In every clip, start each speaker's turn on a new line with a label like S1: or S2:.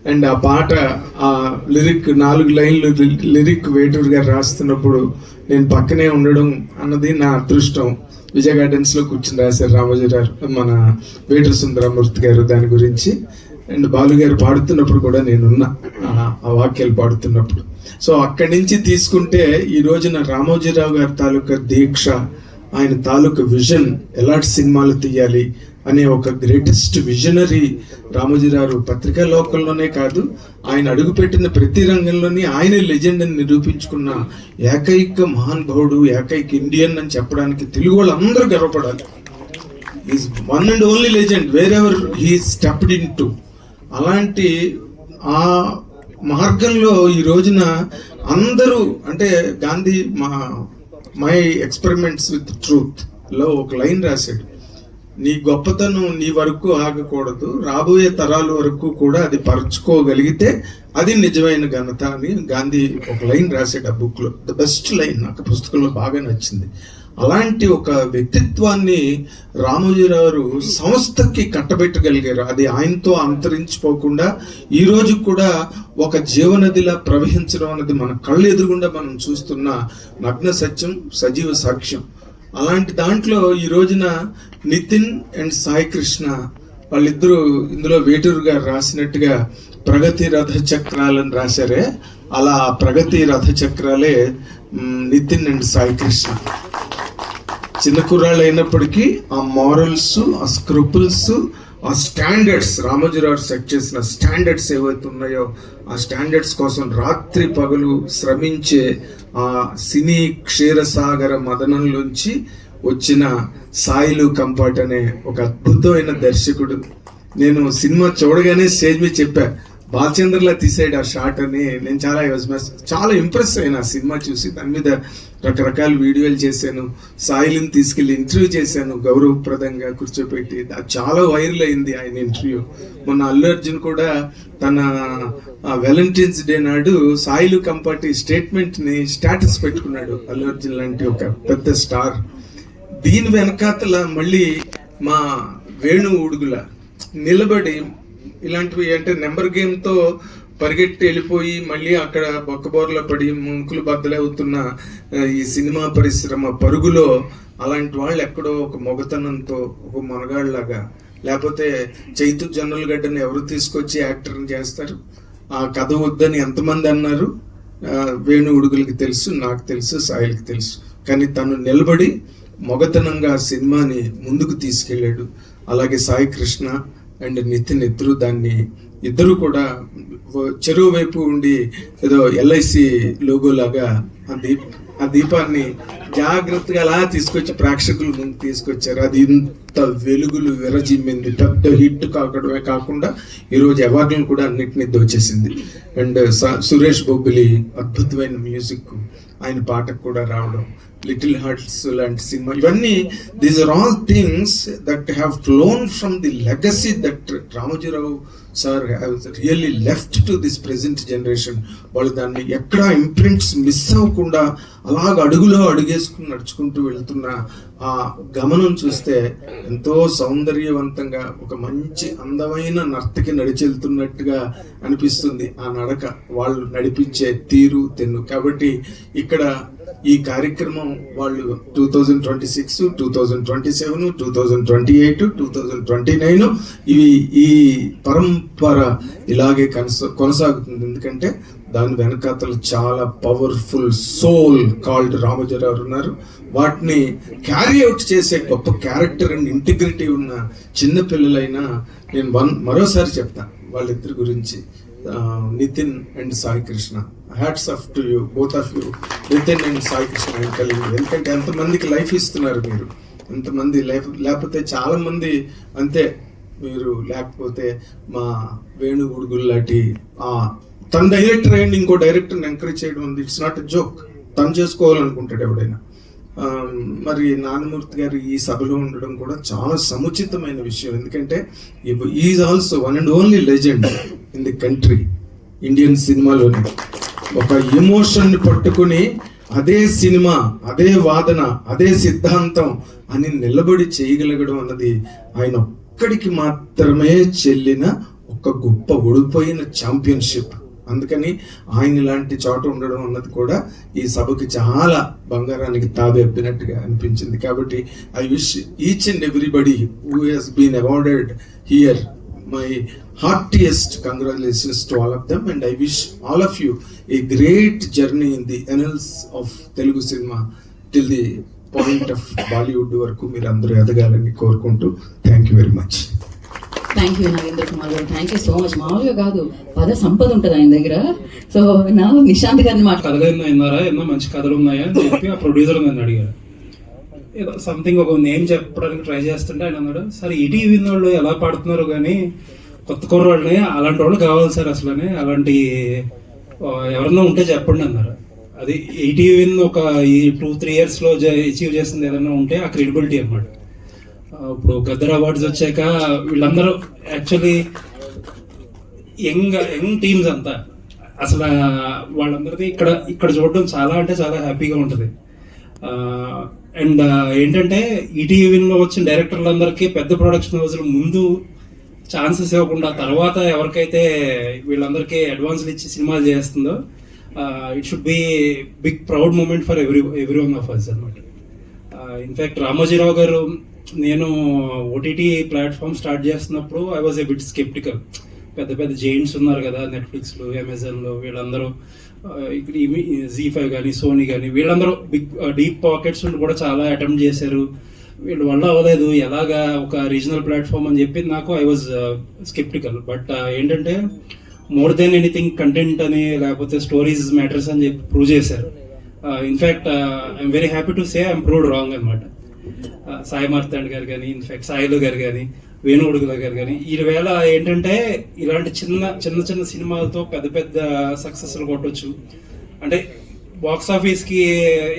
S1: And ఆ పాట ఆ లిరిక్ 4 లైన్లు లిరిక్ వేటూరు గారు రాస్తున్నప్పుడు నేను పక్కనే ఉండడం అన్నది నా అదృష్టం. విజయ గార్డెన్స్ లో కూర్చుని రాశారు రామోజీ గారు, మన వేటూరు సుందరమూర్తి గారు దాని గురించి. అండ్ బాలు గారు పాడుతున్నప్పుడు కూడా నేనున్నా ఆ వాక్యాలు పాడుతున్నప్పుడు. సో అక్కడి నుంచి తీసుకుంటే ఈ రోజున రామోజీరావు గారి తాలూకా దీక్ష, ఆయన తాలూకా విజన్, ఎలాంటి సినిమాలు తీయాలి అనే ఒక గ్రేటెస్ట్ విజనరీ రామోజీరావు పత్రికా లోకంలోనే కాదు, ఆయన అడుగుపెట్టిన ప్రతి రంగంలోని ఆయన లెజెండ్ అని నిరూపించుకున్న ఏకైక మహానుభావుడు, ఏకైక ఇండియన్ అని చెప్పడానికి తెలుగు వాళ్ళు అందరూ గర్వపడాలి. Is one and only legend wherever he stepped into. అలాంటి ఆ మార్గంలో ఈ రోజున అందరూ అంటే Gandhi my experiments with truth లో ఒక లైన్ రాశాడు, నీ గొప్పతనం నీ వరకు ఆగకూడదు, రాబోయే తరాల వరకు కూడా అది పరుచుకోగలిగితే అది నిజమైన ఘనత అని గాంధీ ఒక లైన్ రాశాడు ఆ బుక్ లో. ద బెస్ట్ లైన్ నాకు పుస్తకంలో బాగా నచ్చింది. అలాంటి ఒక వ్యక్తిత్వాన్ని రామోజీరావు సంస్థకి కట్టబెట్టగలిగారు. అది ఆయనతో అంతరించిపోకుండా ఈ రోజు కూడా ఒక జీవనదిలా ప్రవహించడం అనేది మన కళ్ళు ఎదురుగుండా మనం చూస్తున్న నగ్న సత్యం, సజీవ సాక్ష్యం. అలాంటి దాంట్లో ఈ రోజున నితిన్ అండ్ సాయి కృష్ణ వాళ్ళిద్దరూ ఇందులో వేటూరు గారు రాసినట్టుగా ప్రగతి రథ చక్రాలను రాశారే, అలా ప్రగతి రథ చక్రాలే నితిన్ అండ్ సాయి కృష్ణ. చిన్న కుర్రాళ్ళు అయినప్పటికీ ఆ మారల్స్, ఆ స్క్రూపుల్స్, ఆ స్టాండర్డ్స్, రామోజీరావు సెట్ చేసిన స్టాండర్డ్స్ ఏవైతే ఉన్నాయో ఆ స్టాండర్డ్స్ కోసం రాత్రి పగలు శ్రమించే ఆ సినీ క్షీరసాగర మదనంలోంచి వచ్చిన సాయిలు కంపాట్ అనే ఒక అద్భుతమైన దర్శకుడు. నేను సినిమా చూడగానే స్టేజ్ మీద చెప్పా, బాలచంద్రలా తీసాడు ఆ షాట్ అని. నేను చాలా ఇంప్రెస్ అయినా ఆ సినిమా చూసి. దాని మీద రకరకాల వీడియోలు చేశాను, సాయిల్ని తీసుకెళ్లి ఇంటర్వ్యూ చేశాను గౌరవప్రదంగా కూర్చోపెట్టి. అది చాలా వైరల్ అయింది ఆయన ఇంటర్వ్యూ. మొన్న అల్లు అర్జున్ కూడా తన వ్యాలంటైన్స్ డే నాడు సాయిలు కంపాటి స్టేట్మెంట్ ని స్టేటస్ పెట్టుకున్నాడు. అల్లు అర్జున్ లాంటి ఒక పెద్ద స్టార్. దీని వెనకాతల మళ్ళీ మా వేణు ఉడుగుల నిలబడి ఇలాంటివి అంటే నెంబర్ గేమ్ తో పరిగెట్టి వెళ్ళిపోయి మళ్ళీ అక్కడ బొక్కబోర్లో పడి మునుకులు బద్దలవుతున్న ఈ సినిమా పరిశ్రమ పరుగులో అలాంటి వాళ్ళు ఎక్కడో ఒక మొగతనంతో ఒక మొనగాళ్ళలాగా, లేకపోతే చైతు జనరల్ గడ్డని ఎవరు తీసుకొచ్చి యాక్టర్ని చేస్తారు? ఆ కథ వద్దని ఎంతమంది అన్నారు? వేణు ఉడుగులకి తెలుసు, నాకు తెలుసు, సాయిలకి తెలుసు. కానీ తను నిలబడి మొగతనంగా సినిమాని ముందుకు తీసుకెళ్ళాడు. అలాగే సాయి కృష్ణ అండ్ నితిన్ ఇద్దరు కూడా చెరువు వైపు ఉండి ఏదో ఎల్ఐసి లోగో లాగా ఆ దీపాన్ని జాగ్రత్తగా అలా తీసుకొచ్చి ప్రేక్షకుల ముందు తీసుకొచ్చారు. అది ఇంత వెలుగులు విరజిమ్మింది, పెద్ద హిట్ కాకడమే కాకుండా ఈరోజు అవార్డులను కూడా అన్నిటినీ దోచేసింది. అండ్ సురేష్ బొబ్బిలి అద్భుతమైన మ్యూజిక్, ఆయన పాటకు కూడా రావడం, లిటిల్ హార్ట్స్ లాంటి సినిమా, ఇవన్నీ these are all things that have flown from the legacy that Ramoji Rao sir has really left to this present generation. వాళ్ళు దాన్ని ఎక్కడా ఇంప్రింట్స్ మిస్ అవ్వకుండా అలాగ అడుగులో అడుగేసుకుని నడుచుకుంటూ వెళ్తున్న ఆ గమనం చూస్తే ఎంతో సౌందర్యవంతంగా ఒక మంచి అందమైన నర్తకి నడిచెళ్తున్నట్టుగా అనిపిస్తుంది ఆ నడక, వాళ్ళు నడిపించే తీరు తెన్ను. కాబట్టి ఇక్కడ ఈ కార్యక్రమం వాళ్ళు 2026, 2027, 2028, 2029 ఇవి ఈ పరంపర ఇలాగే కొనసాగుతుంది. ఎందుకంటే దాని వెనకాతలు చాలా పవర్ఫుల్ సోల్ కాల్డ్ రామోజీరావు ఉన్నారు. వాటిని క్యారీ అవుట్ చేసే గొప్ప క్యారెక్టర్ అండ్ ఇంటిగ్రిటీ ఉన్న చిన్న పిల్లలైనా నేను మరోసారి చెప్తా వాళ్ళిద్దరి గురించి, Nitin and Sai Krishna. Hats off to you, both of you, Nitin and Sai Krishna. ఎందుకంటే ఎంతమందికి లైఫ్ ఇస్తున్నారు మీరు, ఎంతమంది లైఫ్. లేకపోతే చాలా మంది అంతే, మీరు లేకపోతే మా వేణు ఉడుగులు లాంటి తన డైరెక్టర్ అయ్యండి ఇంకో డైరెక్టర్ని ఎంకరేజ్ చేయడం ఉంది. It's not a joke. తను చేసుకోవాలనుకుంటాడు ఎవడైనా. మరి నాన్నమూర్తి గారు ఈ సభలో ఉండడం కూడా చాలా సముచితమైన విషయం. ఎందుకంటే is also one and only legend in the country. Indian సినిమాలోని ఒక ఎమోషన్ పట్టుకుని అదే సినిమా, అదే వాదన, అదే సిద్ధాంతం అని నిలబడి చేయగలగడం అన్నది ఆయన ఒక్కడికి మాత్రమే చెల్లిన ఒక గొప్ప ఓడిపోయిన ఛాంపియన్షిప్. అందుకని ఆయన ఇలాంటి చోట ఉండడం అన్నది కూడా ఈ సభకి చాలా బంగారానికి తావెప్పినట్టుగా అనిపించింది. కాబట్టి I wish each and everybody who has been awarded here my heartiest congratulations to all of them, and I wish all of you a great journey in the annals of Telugu cinema till the point of Bollywood వరకు మీరు అందరూ ఎదగాలని కోరుకుంటూ thank you very much.
S2: Thank you Nagendra Kumar గారు, thank you so much. మామూలుగా కాదు, పద సంపద ఉంటుంది ఆయన దగ్గర. సో నా నిశాంత్ గారిని
S3: కథలు ఎన్నో మంచి కథలు ఉన్నాయా అని చెప్పి ఆ ప్రొడ్యూసర్ నన్ను అడిగారు. ఏదో సంథింగ్ ఒక నేమ్ చెప్పడానికి ట్రై చేస్తుంటే ఆయన అన్నాడు, సార్ ఈటీవీ వాళ్ళు ఎలా పాడుతున్నారు కానీ కొత్త కుర్రాళ్ళని అలాంటి వాళ్ళు కావాలి సార్, అసలు అలాంటి ఎవరన్నా ఉంటే చెప్పండి అన్నారు. అది ఈటీవీ ఒక ఈ 2-3 yearsలో అచీవ్ చేసింది ఏదన్నా ఉంటే ఆ క్రెడిబిలిటీ అన్నమాట. ఇప్పుడు గద్దర్ అవార్డ్స్ వచ్చాక వీళ్ళందరూ యాక్చువల్లీ యంగ్ టీమ్స్ అంతా, అసలు వాళ్ళందరిది ఇక్కడ చూడడం చాలా అంటే చాలా హ్యాపీగా ఉంటుంది. అండ్ ఏంటంటే ఈటీవీలో వచ్చిన డైరెక్టర్లందరికీ పెద్ద ప్రొడక్షన్ హౌస్ల ముందు ఛాన్సెస్ ఇవ్వకుండా తర్వాత ఎవరికైతే వీళ్ళందరికీ అడ్వాన్స్లు ఇచ్చి సినిమాలు చేస్తుందో it should be big proud moment for every one of us అనమాట. ఇన్ఫ్యాక్ట్ రామోజీరావు గారు, నేను ఓటీటీ ప్లాట్ఫామ్ స్టార్ట్ చేస్తున్నప్పుడు I was a bit sceptical. పెద్ద జైంట్స్ ఉన్నారు కదా, నెట్ఫ్లిక్స్లో, అమెజాన్లో, వీళ్ళందరూ ఇక్కడ Z5 కానీ సోనీ కానీ వీళ్ళందరూ డీప్ పాకెట్స్ కూడా చాలా అటెంప్ట్ చేశారు. వీళ్ళ వల్ల అవ్వలేదు, ఎలాగా ఒక రీజనల్ ప్లాట్ఫామ్ అని చెప్పి నాకు ఐ వాజ్ స్కెప్టికల్. బట్ ఏంటంటే మోర్ దెన్ ఎనీథింగ్ కంటెంట్ అని లేకపోతే స్టోరీస్ మ్యాటర్స్ అని చెప్పి ప్రూవ్ చేశారు. In fact I'm very happy to say I'm proved wrong అనమాట. సాయి మార్తాండ్ గారు కానీ, ఇన్ఫ్యాక్ట్ సాయిలు గారు కానీ, వేణుగుడుగుల గారు కానీ, ఈ వేళ ఏంటంటే ఇలాంటి చిన్న సినిమాలతో పెద్ద సక్సెస్లు కొట్టవచ్చు. అంటే బాక్స్ ఆఫీస్కి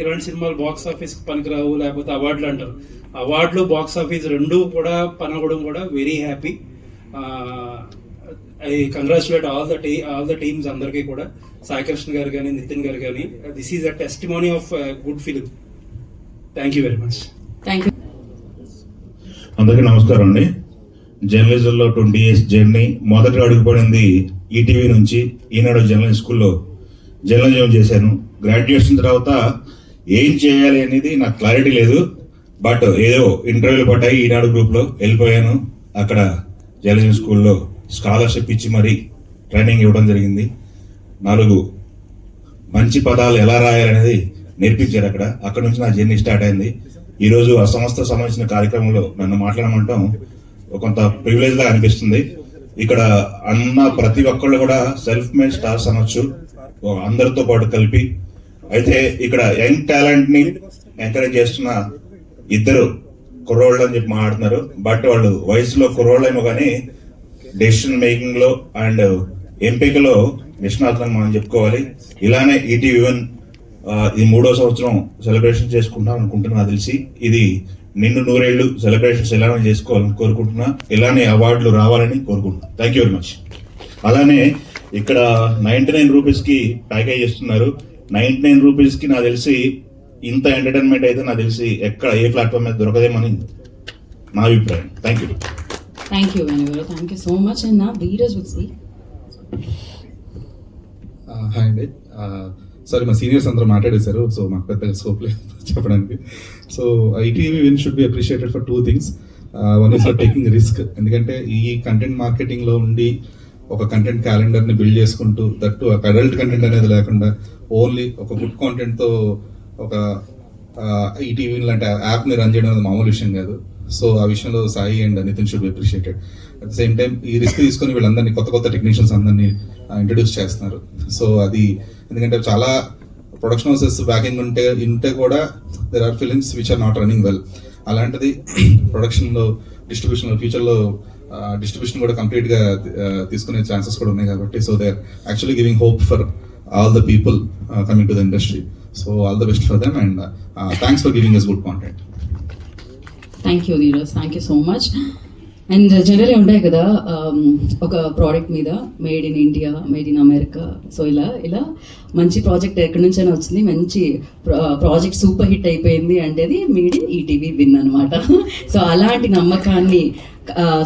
S3: ఇలాంటి సినిమాలు బాక్స్ ఆఫీస్కి పనికిరావు, లేకపోతే అవార్డులు అంటారు. అవార్డులు బాక్స్ ఆఫీస్ రెండు కూడా పనవడం కూడా very happy. I congratulate all the teams అందరికీ కూడా, సాయి కృష్ణ గారు కానీ, నితిన్ గారు కానీ. This is a testimony of good film. Thank you very much.
S2: Thank you.
S4: అందరికీ నమస్కారం అండి. జర్నలిజంలో 20 years జర్నీ. మొదట అడుగుపడింది ఈటీవీ నుంచి. ఈనాడు జర్నలిజం స్కూల్లో జర్నలిజం చేశాను. గ్రాడ్యుయేషన్ తర్వాత ఏం చేయాలి అనేది నాకు క్లారిటీ లేదు. బట్ ఏదో ఇంటర్వ్యూలు పడ్డాయి, ఈనాడు గ్రూప్లో వెళ్ళిపోయాను. అక్కడ జర్నలిజం స్కూల్లో స్కాలర్షిప్ ఇచ్చి మరీ ట్రైనింగ్ ఇవ్వడం జరిగింది. 4 మంచి పదాలు ఎలా రాయాలనేది నేర్పించారు అక్కడ నుంచి నా జర్నీ స్టార్ట్ అయింది. ఈరోజు ఆ సంస్థ సంబంధించిన కార్యక్రమంలో నన్ను మాట్లాడమంటాం కొంత ప్రివిలేజ్ లా అనిపిస్తుంది. ఇక్కడ అన్న ప్రతి ఒక్కళ్ళు కూడా సెల్ఫ్ మేడ్ స్టార్స్ అనొచ్చు, అందరితో పాటు కలిపి. అయితే ఇక్కడ యంగ్ టాలెంట్ ని ఎంకరేజ్ చేస్తున్న 2 కుర్రోళ్ళు అని చెప్పి మాట్లాడుతున్నారు. బట్ వాళ్ళు వయసులో కుర్రోళ్ళేమో కానీ డెసిషన్ మేకింగ్ లో అండ్ ఎంపికలో నిష్ణాతులను మనం చెప్పుకోవాలి. ఇలానే ఈటీవీ1 ఈ 3వ సంవత్సరం సెలబ్రేషన్ చేసుకుంటాం అనుకుంటున్నా. నాకు తెలిసి ఇది నిన్ను 100 ఏళ్ళు సెలబ్రేషన్స్ ఎలానే చేసుకోవాలని కోరుకుంటున్నా. ఇలానే అవార్డులు రావాలని కోరుకుంటున్నా. Thank you very much. అలానే ఇక్కడ 99 రూపీస్కి ప్యాకేజ్ ఇస్తున్నారు. 99 రూపీస్కి నాకు తెలిసి ఇంత ఎంటర్టైన్మెంట్ అయితే నాకు తెలిసి ఎక్కడ ఏ ప్లాట్ఫామ్ మీద దొరకదేమని నా అభిప్రాయం. Thank you.
S2: థ్యాంక్ యూ వేణుగారు, thank you so much. And నా ధీరజ్ విల్ స్పీక్.
S5: హాయ్ అండి. సారీ, మా సీనియర్స్ అందరూ మాట్లాడేశారు, సో మాకు పెద్దగా స్కోప్ లేదు చెప్పడానికి. So ETV Win should be appreciated for 2 things. One is for taking risk. ఎందుకంటే ఈ కంటెంట్ మార్కెటింగ్లో ఉండి ఒక కంటెంట్ క్యాలెండర్ని బిల్డ్ చేసుకుంటూ, దట్టు ఒక అడల్ట్ కంటెంట్ అనేది లేకుండా ఓన్లీ ఒక గుడ్ కాంటెంట్తో ఒక ఈటీవీ లాంటి యాప్ని రన్ చేయడం అనేది మామూలు విషయం కాదు. సో ఆ విషయంలో Sai and Nitin should be appreciated. At the same time ఈ రిస్క్ తీసుకొని వీళ్ళందరినీ కొత్త టెక్నీషియన్స్ అందరినీ ఇంట్రడ్యూస్ చేస్తున్నారు. సో అది ఎందుకంటే చాలా ప్రొడక్షన్ హౌసెస్ బ్యాకింగ్ ఉంటే కూడా there are films which are not running well. అలాంటిది ప్రొడక్షన్లో డిస్ట్రిబ్యూషన్లో ఫ్యూచర్లో డిస్ట్రిబ్యూషన్ కూడా కంప్లీట్గా తీసుకునే ఛాన్సెస్ కూడా ఉన్నాయి కాబట్టి so they are actually giving hope for all the people coming to the industry. So all the best for them and thanks for giving us good content.
S2: Thank you Dheeraj, thank you so much. And generally ఉంటాయి కదా ఒక product మీద made in India, made in America. So ఇలా మంచి project ఎక్కడి నుంచైనా వచ్చింది, మంచి ప్రాజెక్ట్ సూపర్ హిట్ అయిపోయింది అంటే అది మేడ్ ఇన్ ఈటీవీ విన్ అనమాట. సో అలాంటి నమ్మకాన్ని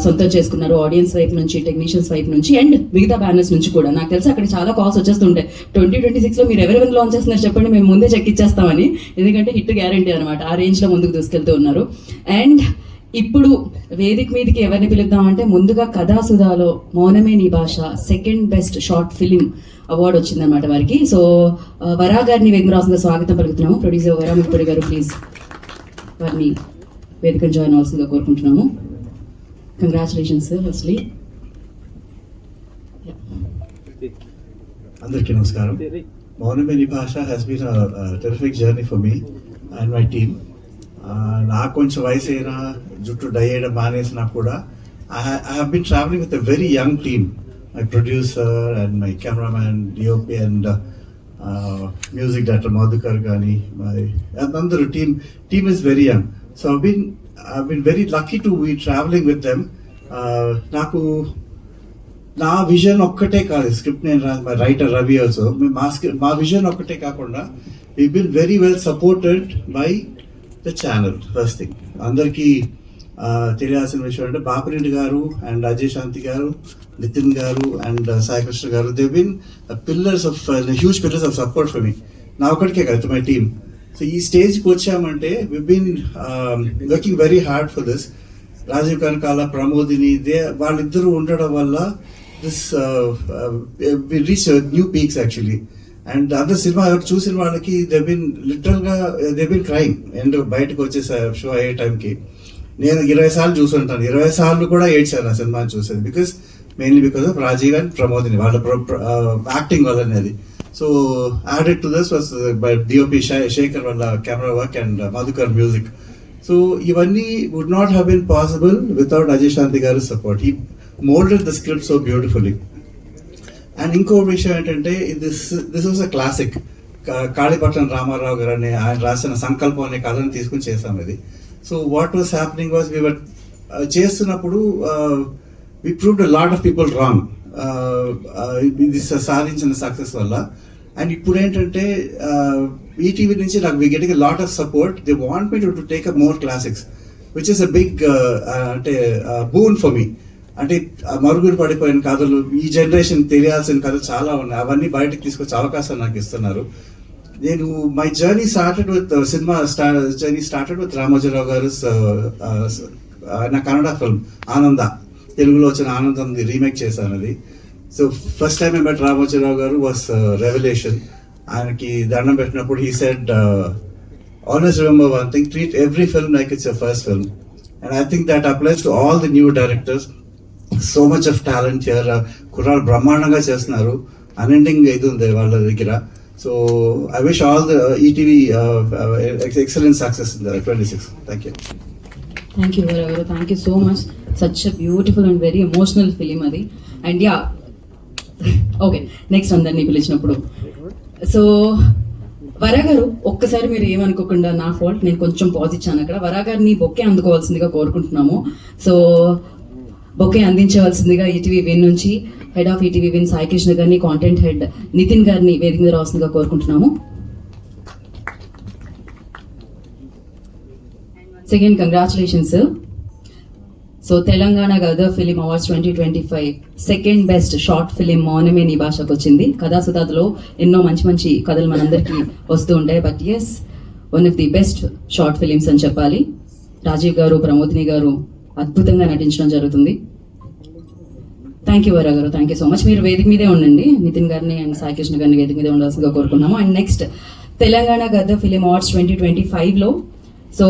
S2: సొంతం చేసుకున్నారు, ఆడియన్స్ వైపు నుంచి, టెక్నీషియన్స్ వైపు నుంచి అండ్ మిగతా బ్యానర్స్ నుంచి కూడా. నాకు తెలిసి అక్కడ చాలా కాల్స్ వచ్చేస్తుంటాయి, 2026లో మీరు ఎవరెవరిని లాంచ్ చేస్తున్నారు చెప్పండి, మేము ముందే చెక్ ఇచ్చేస్తామని. ఎందుకంటే హిట్ గ్యారంటీ అనమాట, ఆ రేంజ్లో ముందుకు దూసుకెళ్తూ ఉన్నారు. అండ్ ఇప్పుడు వేదిక మీదకి ఎవరిని పిలుద్దామంటే ముందుగా కథాసుధాలో మౌనమే నీ భాష second best short film award వచ్చిందనమాట వారికి. సో వరా గారిని వేదిక రాసిన స్వాగతం పలుకుతున్నాము. ప్రొడ్యూసర్ వరా ముప్పడి గారు ప్లీజ్ వారిని వేదికను జాయిన్ అవ్వాల్సిందిగా కోరుకుంటున్నాము. Congratulations sir firstly.
S6: అందరికీ నమస్కారం. Mouname Nee Bhasha has been terrific journey for me and my team. నాకు కొంచెం వయసు అయినా జుట్టు డై చేయడం మానేసినా కూడా I have been travelling with a very young team. My producer and my cameraman, DOP and music director Madhukar కానీ అందరూ team is very young. So I've been very lucky to be traveling with them. నాకు నా vision ఒక్కటే కాదు, script నేను writer Ravi also, మా vision ఒక్కటే కాకుండా we been very well supported by the channel. First thing అందరికీ తెలియాల్సిన విషయం అంటే బాపిరెడ్డి గారు అండ్ అజయ్ శాంతి గారు, నితిన్ గారు and Sai Krishna garu, they been pillars of huge pillars of support for me. నా ఒక్కడికే కాదు, మై టీమ్. సో ఈ స్టేజ్కి వచ్చామంటే we been working very hard for this. Rajeev Kanakala, Pramodini, వాళ్ళిద్దరూ ఉండడం వల్ల this reach new peaks actually. And అందరు సినిమా చూసిన వాళ్ళకి దే బీన్ లిటరల్గా దే బీన్ క్రైమ్. అండ్ బయటకు వచ్చేసా షో అయ్యే టైంకి నేను 20 సార్లు చూసుంటాను, 20 సార్లు కూడా ఏడ్చాను ఆ సినిమాని చూసేది. Mainly because of Rajeev and Pramodini వాళ్ళ యాక్టింగ్ వల్లనే అది. So added to this was by DOP Shekhar Valla camera work and Madhukar music. So ivanni would not have been possible without Ajay Shanti Garu's support. He molded the script so beautifully. And inko vishayam entante this was a classic. Kalipattan Ramarao garane ఆయన రాసిన సంకల్పం అనే కథను తీసుకుని చేసాం ఇది. So what was happening was we were చేస్తున్నప్పుడు we proved a lot of people wrong. ఇది సాధించిన సక్సెస్ వల్ల. అండ్ ఇప్పుడు ఏంటంటే ఈటీవీ నుంచి నాకు we getting lot of support. They want me to take up more classics which is a big అంటే boon for me. అంటే మరుగురు పడిపోయిన కథలు, ఈ జనరేషన్ తెలియాల్సిన కథలు చాలా ఉన్నాయి, అవన్నీ బయటకు తీసుకొచ్చే అవకాశం నాకు ఇస్తున్నారు. నేను my journey started with cinema journey started with Ramoji Rao గారు నా కన్నడ ఫిల్మ్ ఆనంద, తెలుగులో వచ్చిన ఆనందం రీమేక్ చేశాను అది. So first time I met Ramoji Rao garu was revolution. ఆయనకి దండం పెట్టినప్పుడు he said always remember one thing, treat every film like it's your first film. And I think that applies to all the new directors. So much of talent here. కుర్రాళ్ళు బ్రహ్మాండంగా చేస్తున్నారు, unending ఇది ఉంది వాళ్ళ దగ్గర. So I wish all the ETV excellent success in 26. Thank you.
S2: Thank you Vara garu, thank you so much. Such a beautiful and very emotional film అది. And yeah okay, next అందరినీ పిలిచినప్పుడు సో వరా గారు ఒక్కసారి మీరు ఏమనుకోకుండా, నా ఫాల్ట్, నేను కొంచెం పాజ్ ఇచ్చాను అక్కడ. వరా గారిని బొకే అందుకోవాల్సిందిగా కోరుకుంటున్నాము. సో బొకే అందించవలసిందిగా ఈటీవీ విన్ నుంచి head of ETV win Sai Krishna గారిని, కాంటెంట్ హెడ్ నితిన్ గారిని వేదిక మీద రావాల్సిందిగా కోరుకుంటున్నాము. Second, congratulations. So Telangana Gaddar film awards 2025 second best short film Mouname Nee భాషకు వచ్చింది. కథాసుధాలో ఎన్నో మంచి మంచి కథలు మనందరికీ వస్తూ ఉంటాయి, but as one of the best short films అని చెప్పాలి. రాజీవ్ గారు, ప్రమోదిని గారు అద్భుతంగా నటించడం జరుగుతుంది. Thank you Vara garu, thank you so much. మీరు వేదిక మీదే ఉండండి, నితిన్ గారిని అండ్ సాయి కృష్ణ గారిని వేదిక మీద ఉండాల్సిందిగా కోరుకున్నాము. And next Telangana Gaddar film awards 2025లో సో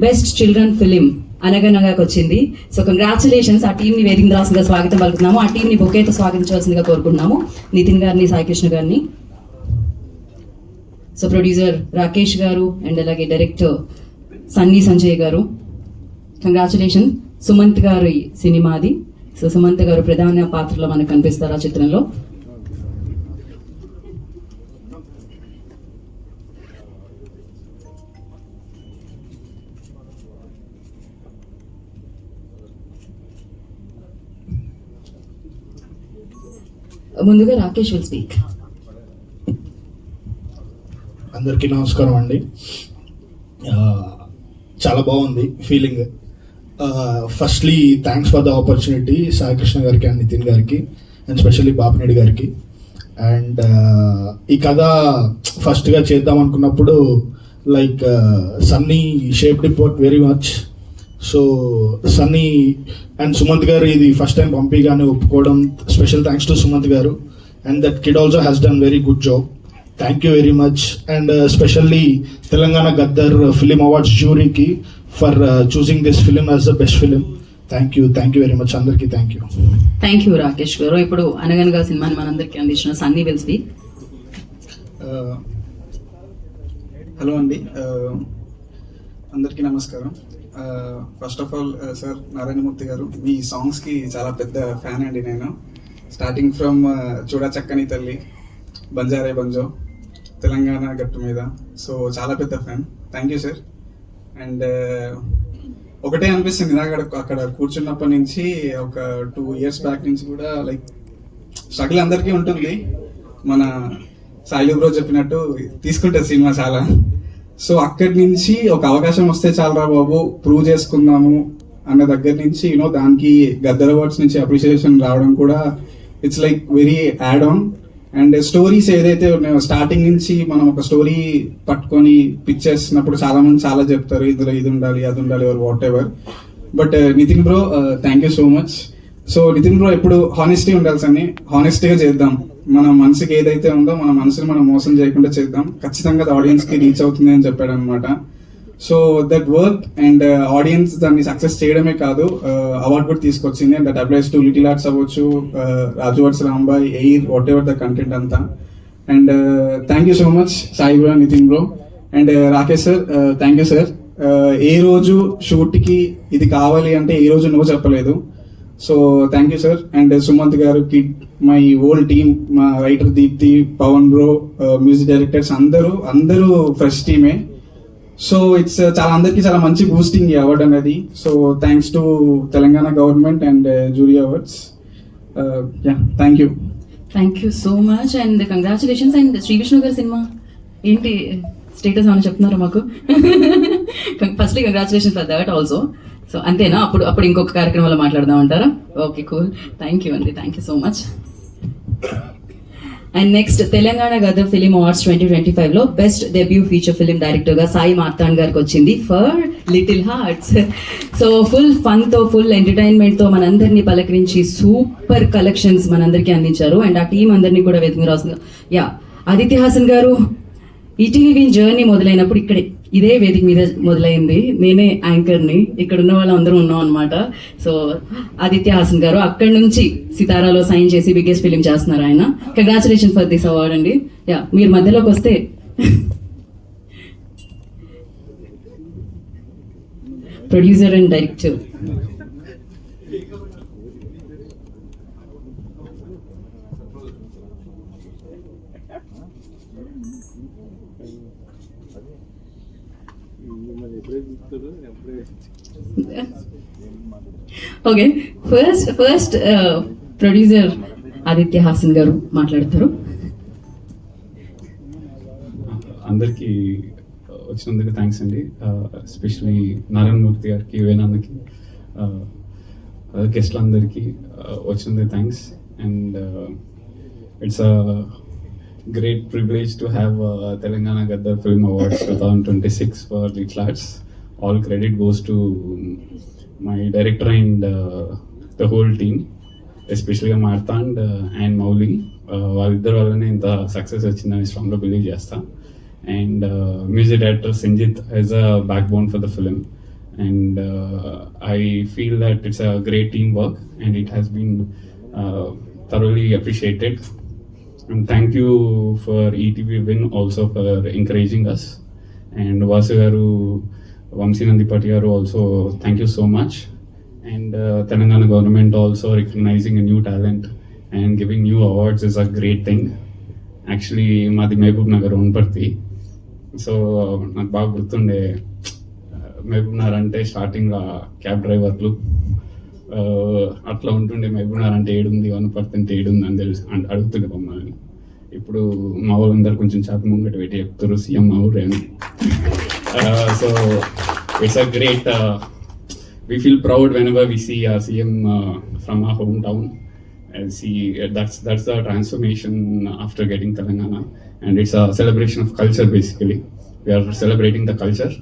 S2: బెస్ట్ చిల్డ్రన్ ఫిలిం అనగనగాకి వచ్చింది. So congratulations. ఆ టీంని వేదిక రాసిందిగా స్వాగతం పలుకుతున్నాము. ఆ టీంని బొకేతో స్వాగతించవలసిందిగా కోరుకుంటున్నాము నితిన్ గారిని, సాయి కృష్ణ గారిని. సో ప్రొడ్యూసర్ రాకేష్ గారు అండ్ అలాగే డైరెక్టర్ సన్నీ సంజయ్ గారు, కంగ్రాచులేషన్. సుమంత్ గారి సినిమాది. సో సుమంత్ గారు ప్రధాన పాత్రలో మనకు కనిపిస్తారు ఆ చిత్రంలో. ముందుగా రాకేష్ విల్ స్పీక్.
S7: అందరికీ నమస్కారం అండి. చాలా బాగుంది feeling. Firstly thanks for the opportunity Sai Krishna గారికి అండ్ నితిన్ గారికి అండ్ స్పెషల్లీ బాపినేడి గారికి. అండ్ ఈ కథ ఫస్ట్గా చేద్దాం అనుకున్నప్పుడు like Sunny shaped it very much. So Sunny and Sumanth గారు ఇది ఫస్ట్ టైం పంపిగానే ఒప్పుకోవడం, స్పెషల్ థ్యాంక్స్ టు సుమంత్ గారు. And that kid also has done very good job. Thank you very much. And specially Telangana Gaddar film awards జ్యూరీకి for choosing this film as the best film. Thank you very much అందరికీ. Thank you.
S2: Thank you Rakesh గారు. ఇప్పుడు అనగనగా సినిమాని మనందరికీ అందించిన Sunny will speak.
S8: Hello అండి, అందరికీ నమస్కారం. First of all sir Narayanamurthy గారు, మీ సాంగ్స్కి చాలా పెద్ద ఫ్యాన్ అండి నేను. స్టార్టింగ్ ఫ్రమ్ చూడా చక్కని తల్లి, బంజారే బంజో, తెలంగాణ గట్టు మీద, సో చాలా పెద్ద fan. Thank you sir. And ఒకటే అనిపిస్తుంది నాకు అక్కడ కూర్చున్నప్పటి నుంచి, ఒక 2 years బ్యాక్ నుంచి కూడా లైక్ స్ట్రగుల్ అందరికీ ఉంటుంది. మన సాయిలు బ్రో చెప్పినట్టు తీసుకుంటుంది సినిమా చాలా. సో అక్కడి నుంచి ఒక అవకాశం వస్తే చాలరా బాబు ప్రూవ్ చేసుకుందాము అన్న దగ్గర నుంచి దానికి గద్దర్ అవార్డ్స్ నుంచి అప్రిషియేషన్ రావడం కూడా it's like very add on. And stories ఏదైతే ఉన్నాయో స్టార్టింగ్ నుంచి మనం ఒక స్టోరీ పట్టుకొని పిచ్ చేసినప్పుడు చాలా మంది చాలా చెప్తారు, ఇందులో ఇది ఉండాలి అది ఉండాలి or whatever. But Nitin bro thank you so much. So Nitin bro ఎప్పుడు హానెస్టీ ఉండాలి అని, హానెస్టీగా చేద్దాం. మన మనసుకి ఏదైతే ఉందో మన మనసుని మనం మోసం చేయకుండా చేద్దాం, ఖచ్చితంగా అది ఆడియన్స్కి రీచ్ అవుతుంది అని చెప్పాడు అనమాట. So that work and audience దాన్ని సక్సెస్ చేయడమే కాదు, అవార్డు కూడా తీసుకొచ్చింది. And that applies to Little Hearts అవ్వచ్చు, Raju Weds Rambai, Air, whatever the content అంతా. And thank you so much Sai bro, Nitin bro and Rakesh sir. Thank you sir. ఏ రోజు షూట్కి ఇది కావాలి అంటే ఏ రోజు నో చెప్పలేదు. So thank you sir. And Sumanth గారు, కిడ్, మై హోల్ టీమ్, మా writer Deepti, Pavan bro, music directors అందరూ ఫ్రెష్ టీమే. సో ఇట్స్ చాలా అందరికీ చాలా మంచి బూస్టింగ్ ఈ అవార్డ్ అనేది. So thanks to Telangana government and jury awards. Thank you.
S2: Thank you so much and congratulations. And Shri Vishnu గారి సినిమా ఏంటి స్టేటస్ ఏమైనా చెప్తున్నారా మాకు? Firstly congratulation for that also. So అంతేనా? అప్పుడు ఇంకొక కార్యక్రమంలో మాట్లాడదాం అంటారా? Okay, cool. థ్యాంక్ యూ అండి, thank you so much. And next Telangana Gaddar film awards 2025లో బెస్ట్ డెబ్యూ ఫీచర్ ఫిలిం డైరెక్టర్గా సాయి మార్తాండ్ గారికి వచ్చింది for Little Hearts. So full ఫన్తో, ఫుల్ ఎంటర్టైన్మెంట్తో మనందరినీ పలకరించి సూపర్ కలెక్షన్స్ మనందరికీ అందించారు. అండ్ ఆ టీం అందరినీ కూడా వెతికి రాసిన ఆదిత్య హాసన్ గారు. ఈటీవీ జర్నీ మొదలైనప్పుడు ఇదే వేదిక మీద మొదలైంది. నేనే యాంకర్ని, ఇక్కడ ఉన్న వాళ్ళందరూ ఉన్నాం అనమాట. సో ఆదిత్య హాసన్ గారు అక్కడి నుంచి సితారాలో సైన్ చేసి బిగ్గెస్ట్ ఫిలిం చేస్తున్నారు ఆయన. కంగ్రాచులేషన్ ఫర్ దిస్ అవార్డ్ అండి. మీరు మధ్యలోకి వస్తే producer and director. Okay, first producer Aditya Haasan గారు మాట్లాడతారు.
S9: అందరికీ వచ్చినందుకు థ్యాంక్స్ అండి. ఎస్పెషలీ నారాయణమూర్తి గారికి, వేణాన్నకి, గెస్ట్లందరికీ వచ్చినందుకు thanks. And it's a great privilege to have Telangana Gaddar Film Awards 2026 for Little Arts. All credit goes to my director and the whole team, especially Martand and Mauli. వాళ్ళిద్దరు వల్లనే ఇంత success వచ్చిందని స్ట్రాంగ్గా believe చేస్తా. And music director Sanjith as a backbone for the film. And I feel that it's a great team work and it has been thoroughly appreciated. And thank you for ETV Win also for encouraging us. And Vasu garu, Vamsi Nandipati garu also, thank you so much. And Telangana government also recognizing a new talent and giving new awards is a great thing. Actually, Madi Mehboob Nagar Unparthi. So, నాకు బాగా గుర్తుండే మహబూబ్ నగర్ అంటే స్టార్టింగ్లో cab డ్రైవర్లు అట్లా ఉంటుండే. మహబూబ్ నగర్ అంటే ఏడుంది, వనపర్తి అంటే ఏడుంది అని తెలిసి అడుగుతుండే మమ్మల్ని. ఇప్పుడు మా వాళ్ళందరూ కొంచెం చేత ముంగట పెట్టి చెప్తారు సీఎం మా ఊరే అని. So it's a great we feel proud whenever we see our CM from our hometown. See, that's the transformation after getting Telangana, and it's a celebration of culture basically. We are celebrating the culture,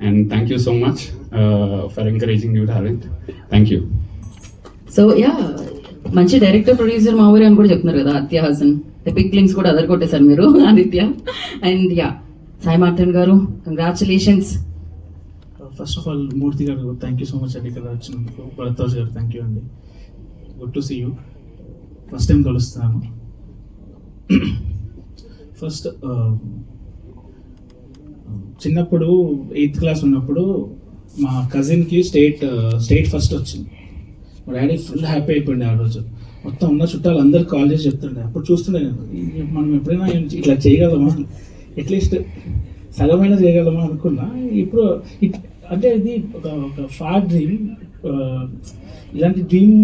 S9: and thank you so much for encouraging new talent. Thank you.
S2: So yeah మంచి director producer మా ఊరే అని కూడా చెప్తున్నారు కదా Aditya Haasan. Epic links కూడా అదరగొట్టేశారు మీరు Aditya. And yeah Sai Marthan గారు, కంగ్రాచులేషన్స్.
S7: ఫస్ట్ ఆఫ్ ఆల్ మూర్తి గారు థ్యాంక్ యూ సో మచ్ అండి ఇక్కడ వచ్చినందుకు. భరద్వాజ్ గారు థ్యాంక్ యూ అండి. Good to see you. First time కలుస్తున్నాను. ఫస్ట్ చిన్నప్పుడు 8th క్లాస్ ఉన్నప్పుడు మా కజిన్కి స్టేట్ ఫస్ట్ వచ్చింది. మా డాడీ ఫుల్ హ్యాపీ అయిపోయింది ఆ రోజు. మొత్తం ఉన్న చుట్టాలు అందరు కాల్ చేసి చెప్తుండే. అప్పుడు చూస్తుండే నేను, మనం ఎప్పుడైనా ఇట్లా చేయగలమా, అట్లీస్ట్ సగమైనా చేయగలమా అనుకున్నా. ఇప్పుడు అంటే ఇది ఒక ఫార్ డ్రీమ్. ఇలాంటి డ్రీమ్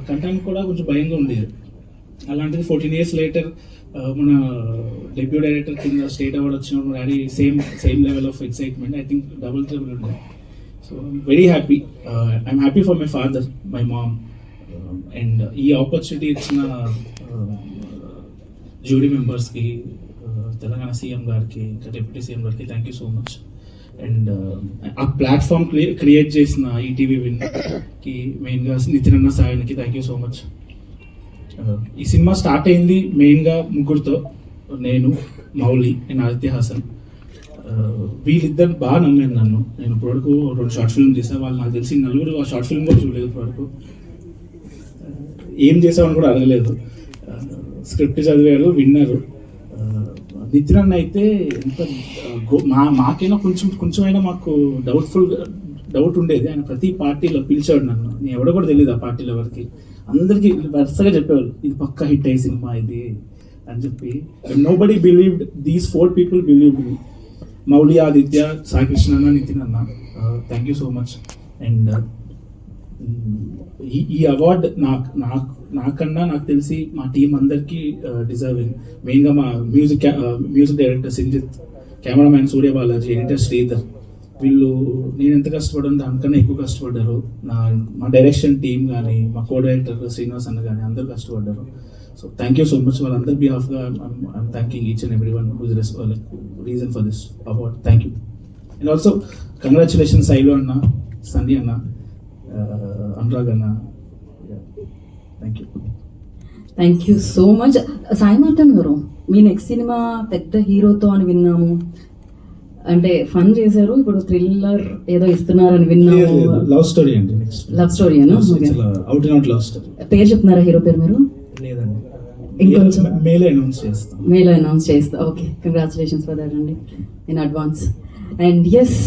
S7: కంటానికి కూడా కొంచెం భయంగా ఉండేది. అలాంటిది 14 years later మన డెబ్యూ డైరెక్టర్ కింద స్టేట్ అవార్డ్ వచ్చినప్పుడు daddy same level of excitement. I think double triple ఉండే. So very happy. I'm happy for my father, my mom. And ఈ ఆపర్చునిటీ ఇచ్చిన జ్యూరీ మెంబర్స్కి, తెలంగాణ సీఎం గారికి, ఇంకా డిప్యూటీ సీఎం గారికి thank you so much. And ఆ platform create చేసిన ETV విన్కి మెయిన్గా నితిన్ అన్న సాయానికి థ్యాంక్ యూ సో మచ్. ఈ సినిమా స్టార్ట్ అయింది మెయిన్గా ముగ్గురుతో, నేను, మౌలి అండ్ ఆదిత్య హాసన్. వీళ్ళిద్దరు బాగా నమ్మాను నన్ను. నేను ఇప్పటివరకు 2 షార్ట్ ఫిల్మ్ చేశాను. వాళ్ళు నాకు తెలిసి నలుగురు ఆ షార్ట్ ఫిల్మ్ కూడా చూడలేదు ఇప్పటివరకు. ఏం చేసామని కూడా అడగలేదు. స్క్రిప్ట్ చదివారు, విన్నారు. నితిన్ అన్న అయితే ఎంత మాకైనా కొంచెమైనా మాకు డౌట్ ఉండేది. ఆయన ప్రతి పార్టీలో పిలిచాడు నన్ను. నేను ఎవడో కూడా తెలియదు ఆ పార్టీలో ఎవరికి. అందరికీ వరుసగా చెప్పేవాళ్ళు ఇది పక్కా హిట్ అయ్యే సినిమా ఇది అని చెప్పి. Nobody believed, these 4 people believed me. Mouli, Aditya, Sai Krishna అన్న, నితిన్ అన్న, thank you so much. And ఈ అవార్డ్ నాకన్నా నాకు తెలిసి మా టీం అందరికీ డిజర్వింగ్. మెయిన్గా మా music director Sinjith, cameraman Surya Balaji, editor Sridhar. వీళ్ళు నేను ఎంత కష్టపడ్డాను దానికన్నా ఎక్కువ కష్టపడ్డారు. మా డైరెక్షన్ టీం కానీ, మా కో డైరెక్టర్ శ్రీనివాస్ అన్న కానీ అందరూ కష్టపడ్డారు. So thank you so much. వాళ్ళందరి బిహాఫ్గా I'm thanking each and every one who is reason for this award. Thank you. And also congratulation Shailu అన్న, సన్నీ అన్న, అనురాగ్ అన్న. Thank you.
S2: Thank you so much. Sai Marthan గారు, మీ నెక్స్ట్ సినిమా పెద్ద హీరోతో అని విన్నాము. అంటే ఫన్ చేశారు, ఇప్పుడు థ్రిల్లర్ ఏదో ఇస్తున్నారని విన్నాము.
S7: లవ్ స్టోరీ అండి.
S2: Love story
S7: out and out love story.
S2: పేరు చెప్తున్నారా హీరో పేరు మీరు?
S7: లేదండి,
S2: ఇంకొంచెం
S7: మేలో అనౌన్స్ చేస్తాం.
S2: ఓకే, కంగ్రాచులేషన్స్ ఫర్ దట్ అండి in advance. And yes,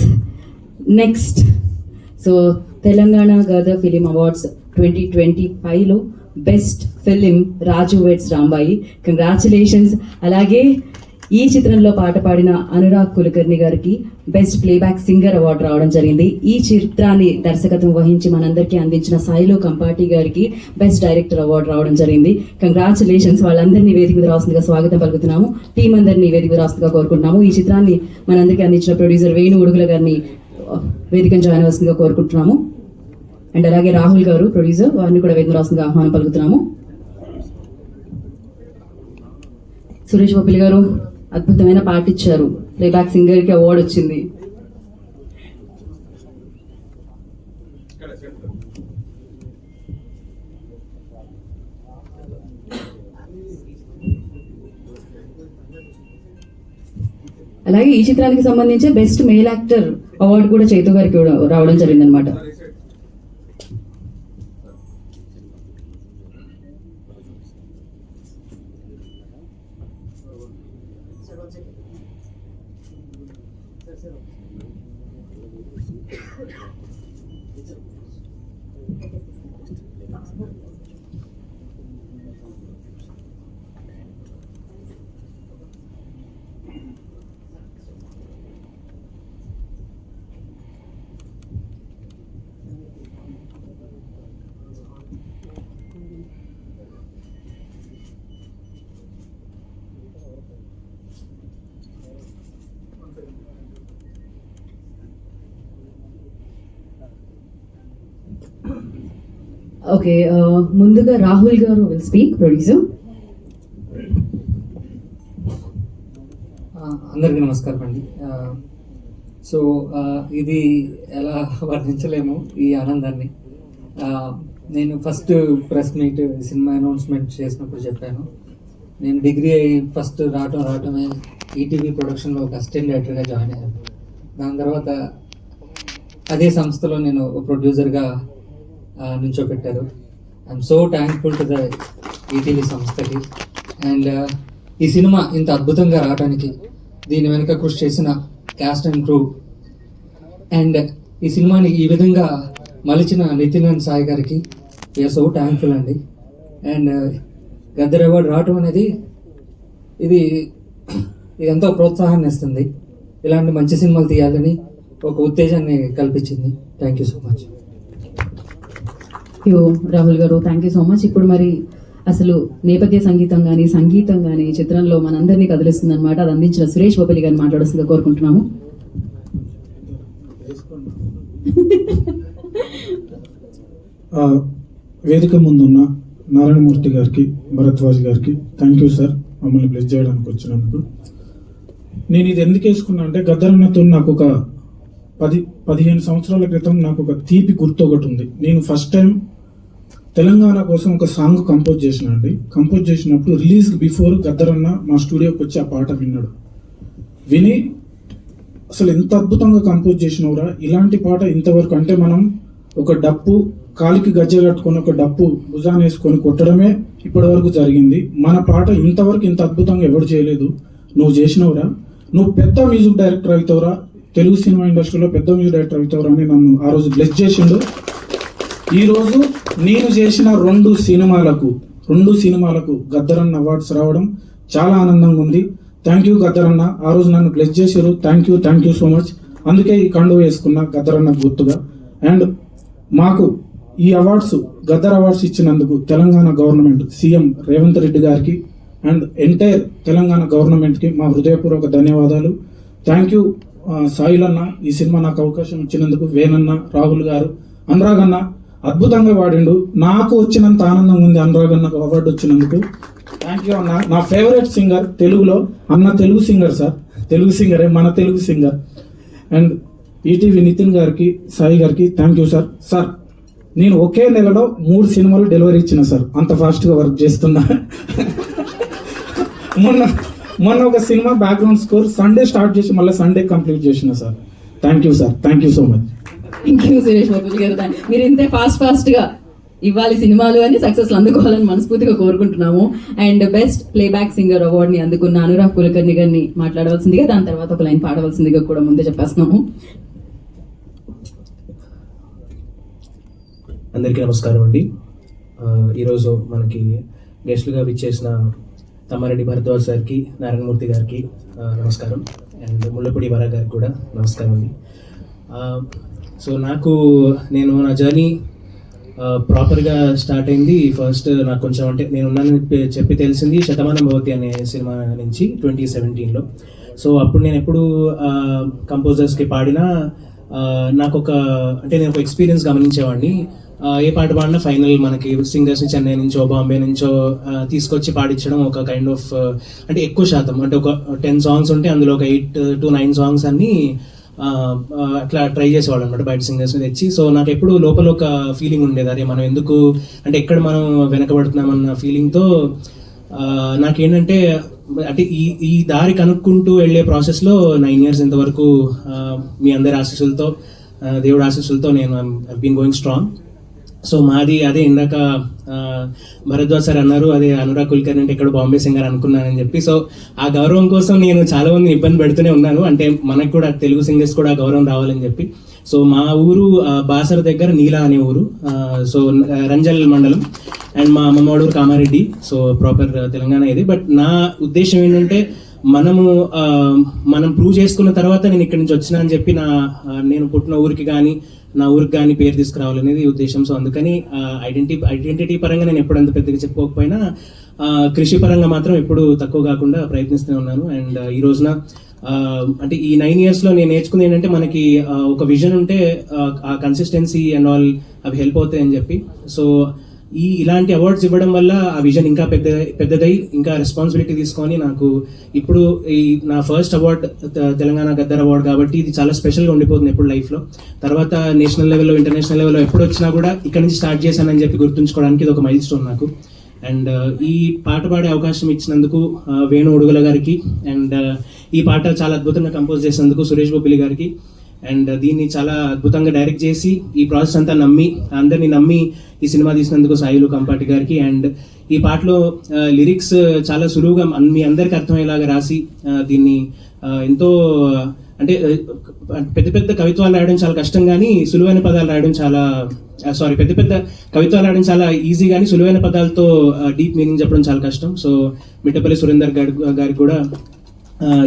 S2: next so Telangana Gaddar film awards 2025లో best film Raju Weds Rambai. Congratulations. అలాగే ఈ చిత్రంలో పాట పాడిన అనురాగ్ కులకర్ణి గారికి బెస్ట్ ప్లేబ్యాక్ సింగర్ అవార్డు రావడం జరిగింది. ఈ చిత్రాన్ని దర్శకత్వం వహించి మనందరికీ అందించిన సాయిలో కంపాటి గారికి బెస్ట్ డైరెక్టర్ అవార్డు రావడం జరిగింది. కంగ్రాచులేషన్స్. వాళ్ళందరినీ వేదిక మీద రాస్తుందిగా స్వాగతం పలుకుతున్నాము. టీం అందరినీ వేదిక మీద రాస్తుందిగా కోరుకుంటున్నాము. ఈ చిత్రాన్ని మనందరికీ అందించిన ప్రొడ్యూసర్ వేణు ఉడుగుల గారిని వేదికను జాయిన్ అవ్వాల్సిందిగా కోరుకుంటున్నాము. అండ్ అలాగే రాహుల్ గారు ప్రొడ్యూసర్, వారిని కూడా వేదిక రాస్తుందిగా ఆహ్వానం పలుకుతున్నాము. సురేష్ బొప్పిలి గారు అద్భుతమైన పాట ఇచ్చారు. ప్లేబ్యాక్ సింగర్ కి అవార్డు వచ్చింది. అలాగే ఈ చిత్రానికి సంబంధించి బెస్ట్ మేల్ యాక్టర్ అవార్డు కూడా చైతు గారికి రావడం జరిగింది అనమాట. ఓకే, ముందుగా రాహుల్ గారు విల్ స్పీక్, ప్రొడ్యూసర్.
S10: అందరికీ నమస్కారం అండి. సో ఇది ఎలా వర్ణించలేము ఈ ఆనందాన్ని. నేను first press meet cinema announcement చేసినప్పుడు చెప్పాను, నేను డిగ్రీ అయ్యి ఫస్ట్ రావటమే ఈటీవీ ప్రొడక్షన్లో ఒక అసిస్టెంట్ డైరెక్టర్గా జాయిన్ అయ్యాను. దాని తర్వాత అదే సంస్థలో నేను ప్రొడ్యూసర్గా నుంచోపెట్టారు. I'm so thankful to the ETV సంస్థకి. అండ్ ఈ సినిమా ఇంత అద్భుతంగా రావడానికి దీని వెనుక కృషి చేసిన క్యాస్ట్ అండ్ క్రూ అండ్ ఈ సినిమాని ఈ విధంగా మలిచిన నితిన్ అండ్ సాయి గారికి వీఆర్ సో థ్యాంక్ఫుల్ అండి. అండ్ గద్దర్ అవార్డు రావటం అనేది ఇది ఎంతో ప్రోత్సాహాన్ని ఇస్తుంది. ఇలాంటి మంచి సినిమాలు తీయాలని ఒక ఉత్తేజాన్ని కల్పించింది. Thank you so much.
S2: Rahul గారు, థ్యాంక్ యూ సో మచ్. ఇప్పుడు మరి అసలు నేపథ్య సంగీతం కానీ చిత్రంలో మనందరినీ కదిలిస్తుంది అనమాట. అది అందించిన సురేష్ బొబ్బిలి గారిని మాట్లాడాల్సిందిగా కోరుకుంటున్నాము.
S7: వేదిక ముందున్న నారాయణమూర్తి గారికి, భరద్వాజ్ గారికి థ్యాంక్ యూ సార్, మమ్మల్ని బ్లెస్ చేయడానికి వచ్చినందుకు. నేను ఇది ఎందుకు వేసుకున్నా అంటే, గద్దరన్నతో నాకు ఒక 10-15 సంవత్సరాల క్రితం నాకు ఒక తీపి గుర్తు ఒకటి ఉంది. నేను ఫస్ట్ టైం తెలంగాణ కోసం ఒక సాంగ్ కంపోజ్ చేసిన అండి. కంపోజ్ చేసినప్పుడు రిలీజ్ బిఫోర్ గద్దరన్న మా స్టూడియోకి వచ్చి ఆ పాట విన్నాడు. విని అసలు ఎంత అద్భుతంగా కంపోజ్ చేసినవరా, ఇలాంటి పాట ఇంతవరకు, అంటే మనం ఒక డప్పు కాలికి గజ్జె కట్టుకొని ఒక డప్పు భుజాన్ని వేసుకొని కొట్టడమే ఇప్పటి వరకు జరిగింది. మన పాట ఇంతవరకు ఇంత అద్భుతంగా ఎవరు చేయలేదు, నువ్వు చేసినవరా, నువ్వు పెద్ద మ్యూజిక్ డైరెక్టర్ అవుతావురా, తెలుగు సినిమా ఇండస్ట్రీలో పెద్ద మ్యూజిక్ డైరెక్టర్ అవుతావురా అని నన్ను ఆ రోజు బ్లెస్ చేసిండు. ఈరోజు నేను చేసిన 2 సినిమాలకు గద్దరన్న అవార్డ్స్ రావడం చాలా ఆనందంగా ఉంది. థ్యాంక్ యూ గద్దరన్న, ఆ రోజు నన్ను బ్లెస్ చేశారు. Thank you so much. అందుకే ఈ కండువ వేసుకున్న గద్దరన్న గుర్తుగా. అండ్ మాకు ఈ అవార్డ్స్, గద్దర్ అవార్డ్స్ ఇచ్చినందుకు తెలంగాణ గవర్నమెంట్, సీఎం రేవంత్ రెడ్డి గారికి అండ్ ఎంటైర్ తెలంగాణ గవర్నమెంట్కి మా హృదయపూర్వక ధన్యవాదాలు. థ్యాంక్ యూ సాయిలన్న, ఈ సినిమా నాకు అవకాశం ఇచ్చినందుకు. వేణన్న, రాహుల్ గారు, అనురాగ్ అన్న అద్భుతంగా పాడిండు. నాకు వచ్చినంత ఆనందంగా ఉంది అనురాగ్ అన్నకు అవార్డు వచ్చినందుకు. థ్యాంక్ యూ అన్న. నా ఫేవరెట్ సింగర్ తెలుగులో అన్న, తెలుగు సింగర్ సార్, తెలుగు సింగరే, మన Telugu singer. And ETV Nitin గారికి, సాయి గారికి థ్యాంక్ యూ సార్. సార్, నేను ఒకే నెలలో 3 సినిమాలు డెలివరీ ఇచ్చిన సార్, అంత ఫాస్ట్గా వర్క్ చేస్తున్నా. మొన్న ఒక cinema background score Sunday start చేసి మళ్ళీ సండే కంప్లీట్ చేసిన sir. Thank you sir, thank you so much.
S2: Thank you Suresh Bobbili గారు. మీరు ఇంతే ఫాస్ట్గా ఇవ్వాలి సినిమాలు అని, సక్సెస్ అందుకోవాలని మనస్ఫూర్తిగా కోరుకుంటున్నాము. అండ్ బెస్ట్ ప్లేబ్యాక్ సింగర్ అవార్డుని అందుకున్న అనురాగ్ కులకర్ణి గారిని మాట్లాడవలసిందిగా, దాని తర్వాత ఒక లైన్ పాడవలసిందిగా కూడా ముందే చెప్పేస్తున్నాము.
S11: అందరికీ నమస్కారం అండి. ఈరోజు మనకి గెస్ట్లుగా విచ్చేసిన తమ్మారెడ్డి భరద్వాజ్ సార్కి, నారాయణమూర్తి గారికి నమస్కారం. అండ్ ముళ్ళపూడి వర గారికి కూడా నమస్కారం అండి. సో నేను నా జర్నీ ప్రాపర్గా స్టార్ట్ అయింది. ఫస్ట్ నాకు కొంచెం, అంటే నేను ఉన్నానని చెప్పి తెలిసింది శతమానం భవతి అనే సినిమా నుంచి 2017లో. సో అప్పుడు నేను ఎప్పుడు కంపోజర్స్కి పాడినా నాకు నేను ఒక ఎక్స్పీరియన్స్ గమనించేవాడిని. ఏ పాట పాడినా ఫైనల్ మనకి సింగర్స్ని చెన్నై నుంచో బాంబే నుంచో తీసుకొచ్చి పాడించడం ఒక కైండ్ ఆఫ్, అంటే ఎక్కువ శాతం, అంటే ఒక 10 సాంగ్స్ ఉంటే అందులో ఒక 8 to 9 సాంగ్స్ అన్ని అట్లా ట్రై చేసేవాళ్ళు అనమాట బయట సింగర్స్ని తెచ్చి. సో నాకు ఎప్పుడు లోపల ఒక ఫీలింగ్ ఉండేది, అరే మనం ఎందుకు, అంటే ఎక్కడ మనం వెనకబడుతున్నామన్న ఫీలింగ్తో నాకేంటంటే, అంటే ఈ దారి కనుక్కుంటూ వెళ్ళే ప్రాసెస్లో 9 years ఇంతవరకు మీ అందరి ఆశీస్సులతో, దేవుడి ఆశీస్సులతో నేను I been going strong. So మాది అదే, ఇందాక భరద్వాజ్ సార్ అన్నారు, అదే అనురాగ్ కుల్కర్ణి అంటే ఇక్కడ బాంబే సింగర్ అనుకున్నానని చెప్పి. సో ఆ గౌరవం కోసం నేను చాలా మందిని ఇబ్బంది పెడుతూనే ఉన్నాను, అంటే మనకు కూడా తెలుగు సింగర్స్ కూడా గౌరవం రావాలని చెప్పి. సో మా ఊరు బాసర దగ్గర నీలా అనే ఊరు, సో రంజల్ మండలం. అండ్ మా అమ్మమ్మ ఊరు కామారెడ్డి, సో ప్రాపర్ తెలంగాణ ఇది. బట్ నా ఉద్దేశం ఏంటంటే, మనం ప్రూవ్ చేసుకున్న తర్వాత నేను ఇక్కడి నుంచి వచ్చినా అని చెప్పి నేను పుట్టిన ఊరికి కానీ నా ఊరికి కానీ పేరు తీసుకురావాలనేది ఉద్దేశం. సో అందుకని ఐడెంటిటీ పరంగా నేను ఎప్పుడు అంత పెద్దగా చెప్పుకోకపోయినా కృషి పరంగా మాత్రం ఎప్పుడు తక్కువ కాకుండా ప్రయత్నిస్తూనే ఉన్నాను. అండ్ ఈ రోజున అంటే ఈ 9 yearsలో నేను నేర్చుకుంది ఏంటంటే మనకి ఒక విజన్ ఉంటే ఆ కన్సిస్టెన్సీ అండ్ ఆల్ అవి హెల్ప్ అవుతాయి అని చెప్పి. సో ఇలాంటి అవార్డ్స్ ఇవ్వడం వల్ల ఆ విజన్ ఇంకా పెద్దదై ఇంకా రెస్పాన్సిబిలిటీ తీసుకొని నాకు ఇప్పుడు ఈ నా first award Telangana Gaddar award కాబట్టి ఇది చాలా స్పెషల్గా ఉండిపోతుంది ఎప్పుడు లైఫ్లో. తర్వాత నేషనల్ లెవెల్లో ఇంటర్నేషనల్ లెవెల్లో ఎప్పుడు వచ్చినా కూడా ఇక్కడ నుంచి స్టార్ట్ చేశానని చెప్పి గుర్తుంచుకోవడానికి ఇది ఒక మైల్ స్టోన్ నాకు. అండ్ ఈ పాట పాడే అవకాశం ఇచ్చినందుకు వేణు ఉడుగుల గారికి, అండ్ ఈ పాట చాలా అద్భుతంగా కంపోజ్ చేసినందుకు సురేష్ బొబ్బిలి గారికి, అండ్ దీన్ని చాలా అద్భుతంగా డైరెక్ట్ చేసి ఈ ప్రాసెస్ అంతా అందరినీ నమ్మి ఈ సినిమా తీసినందుకు సాయిలు కంపాటి గారికి. అండ్ ఈ పాటలో లిరిక్స్ చాలా సులువుగా మీ అందరికి అర్థమయ్యేలాగా రాసి దీన్ని ఎంతో అంటే పెద్ద పెద్ద కవిత్వాలు రాయడం చాలా కష్టం కానీ సులువైన పదాలు రాయడం పెద్ద కవిత్వాలు రాయడం చాలా ఈజీ కానీ సులువైన పదాలతో డీప్ మీనింగ్ చెప్పడం చాలా కష్టం. సో మిట్టపల్లి సురేందర్ గారికి కూడా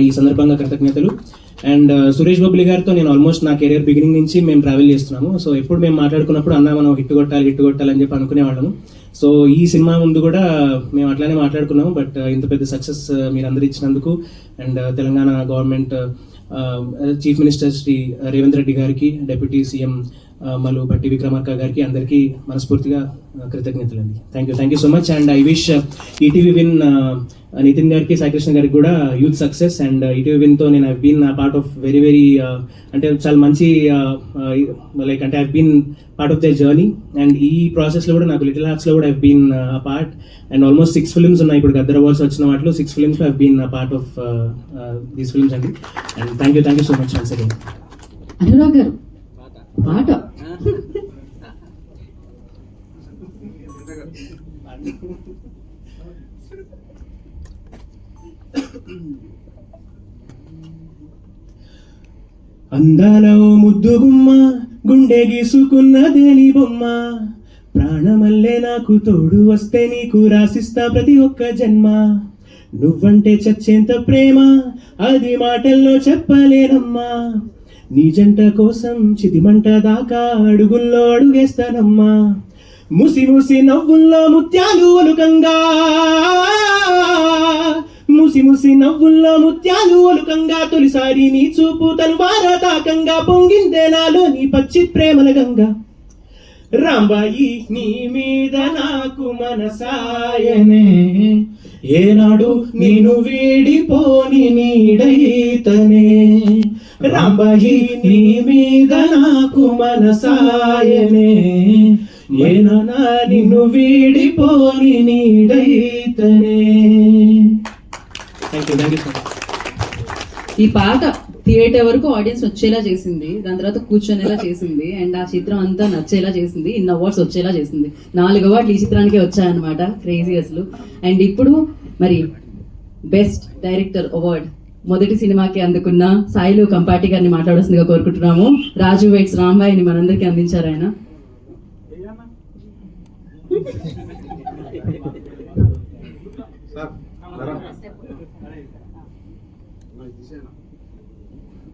S11: ఈ సందర్భంగా కృతజ్ఞతలు. అండ్ సురేష్ బొబ్బిలి గారితో నేను ఆల్మోస్ట్ నా కెరీర్ బిగినింగ్ నుంచి మేము ట్రావెల్ చేస్తున్నాము. సో ఎప్పుడు మేము మాట్లాడుకున్నప్పుడు అన్న మనం హిట్ కొట్టాలి అని చెప్పి అనుకునేవాళ్ళము. సో ఈ సినిమా ముందు కూడా మేము అట్లానే మాట్లాడుకున్నాము. బట్ ఇంత పెద్ద సక్సెస్ మీరు అందరు ఇచ్చినందుకు and Telangana government chief minister Shri Revanth Reddy గారికి, డిప్యూటీ సీఎం మల్లు భట్టి విక్రమార్క గారికి అందరికీ మనస్ఫూర్తిగా కృతజ్ఞతలండి. Thank you so much. And I wish ETV win Nitin గారికి, సాయికృష్ణ గారికి కూడా యూత్ సక్సెస్. అండ్ ఈటీవీ విన్తో నేను I been part of very అంటే చాలా మంచి లైక్ అంటే I been part of their journey. And ఈ ప్రాసెస్లో కూడా నాకు లిటిల్ హార్ట్స్లో కూడా I been part. And almost 6 films ఉన్నాయి ఇప్పుడు గద్దర్ అవార్డ్స్ వచ్చిన వాటిలో 6 filmsలో I been part of these films అండి. And thank you so much once again.
S2: Anurag గారు పాట
S11: అందాల ఓ ముద్దు గుమ్మ, గుండె గీసుకున్నదేని బొమ్మ, ప్రాణమల్లే నాకు తోడు వస్తే నీకు రాసిస్తా ప్రతి ఒక్క జన్మ. నువ్వంటే చచ్చేంత ప్రేమ అది మాటల్లో చెప్పలేనమ్మా, నీ జంట కోసం చితిమంట దాకా అడుగుల్లో అడుగేస్తానమ్మా. ముసి ముసి నవ్వుల్లో ముత్యాలు ఒలుకంగా, ముసి ముసి నవ్వుల్లో ముత్యాలు ఒలుకంగా, తొలిసారి నీ చూపు తలువార తాకంగా పొంగిందే నాలో నీ పచ్చి ప్రేమల గంగా. రాంబాయి నీ మీద నాకు మనసాయనే, ఏనాడు నేను వీడిపోని నీడైతనే. రాంబాయి నీ మీద నాకు మనసాయనే, ఏనానా నిన్ను వీడిపోని నీడైతనే. Thank you so much.
S2: ఈ పాట థియేటర్ వరకు ఆడియన్స్ వచ్చేలా చేసింది, దాని తర్వాత కూర్చొనేలా చేసింది, అండ్ ఆ చిత్రం అంతా నచ్చేలా చేసింది, ఇన్ని అవార్డ్స్ వచ్చేలా చేసింది. 4 అవార్డులు ఈ చిత్రానికి వచ్చాయన్నమాట, క్రేజీ అసలు. అండ్ ఇప్పుడు మరి బెస్ట్ డైరెక్టర్ అవార్డ్ మొదటి సినిమాకి అందుకున్న సాయిలు కంపాటి గారిని మాట్లాడాల్సిందిగా కోరుకుంటున్నాము. రాజు వెయిట్స్ రాంబాయిని మనందరికీ అందించారు ఆయన.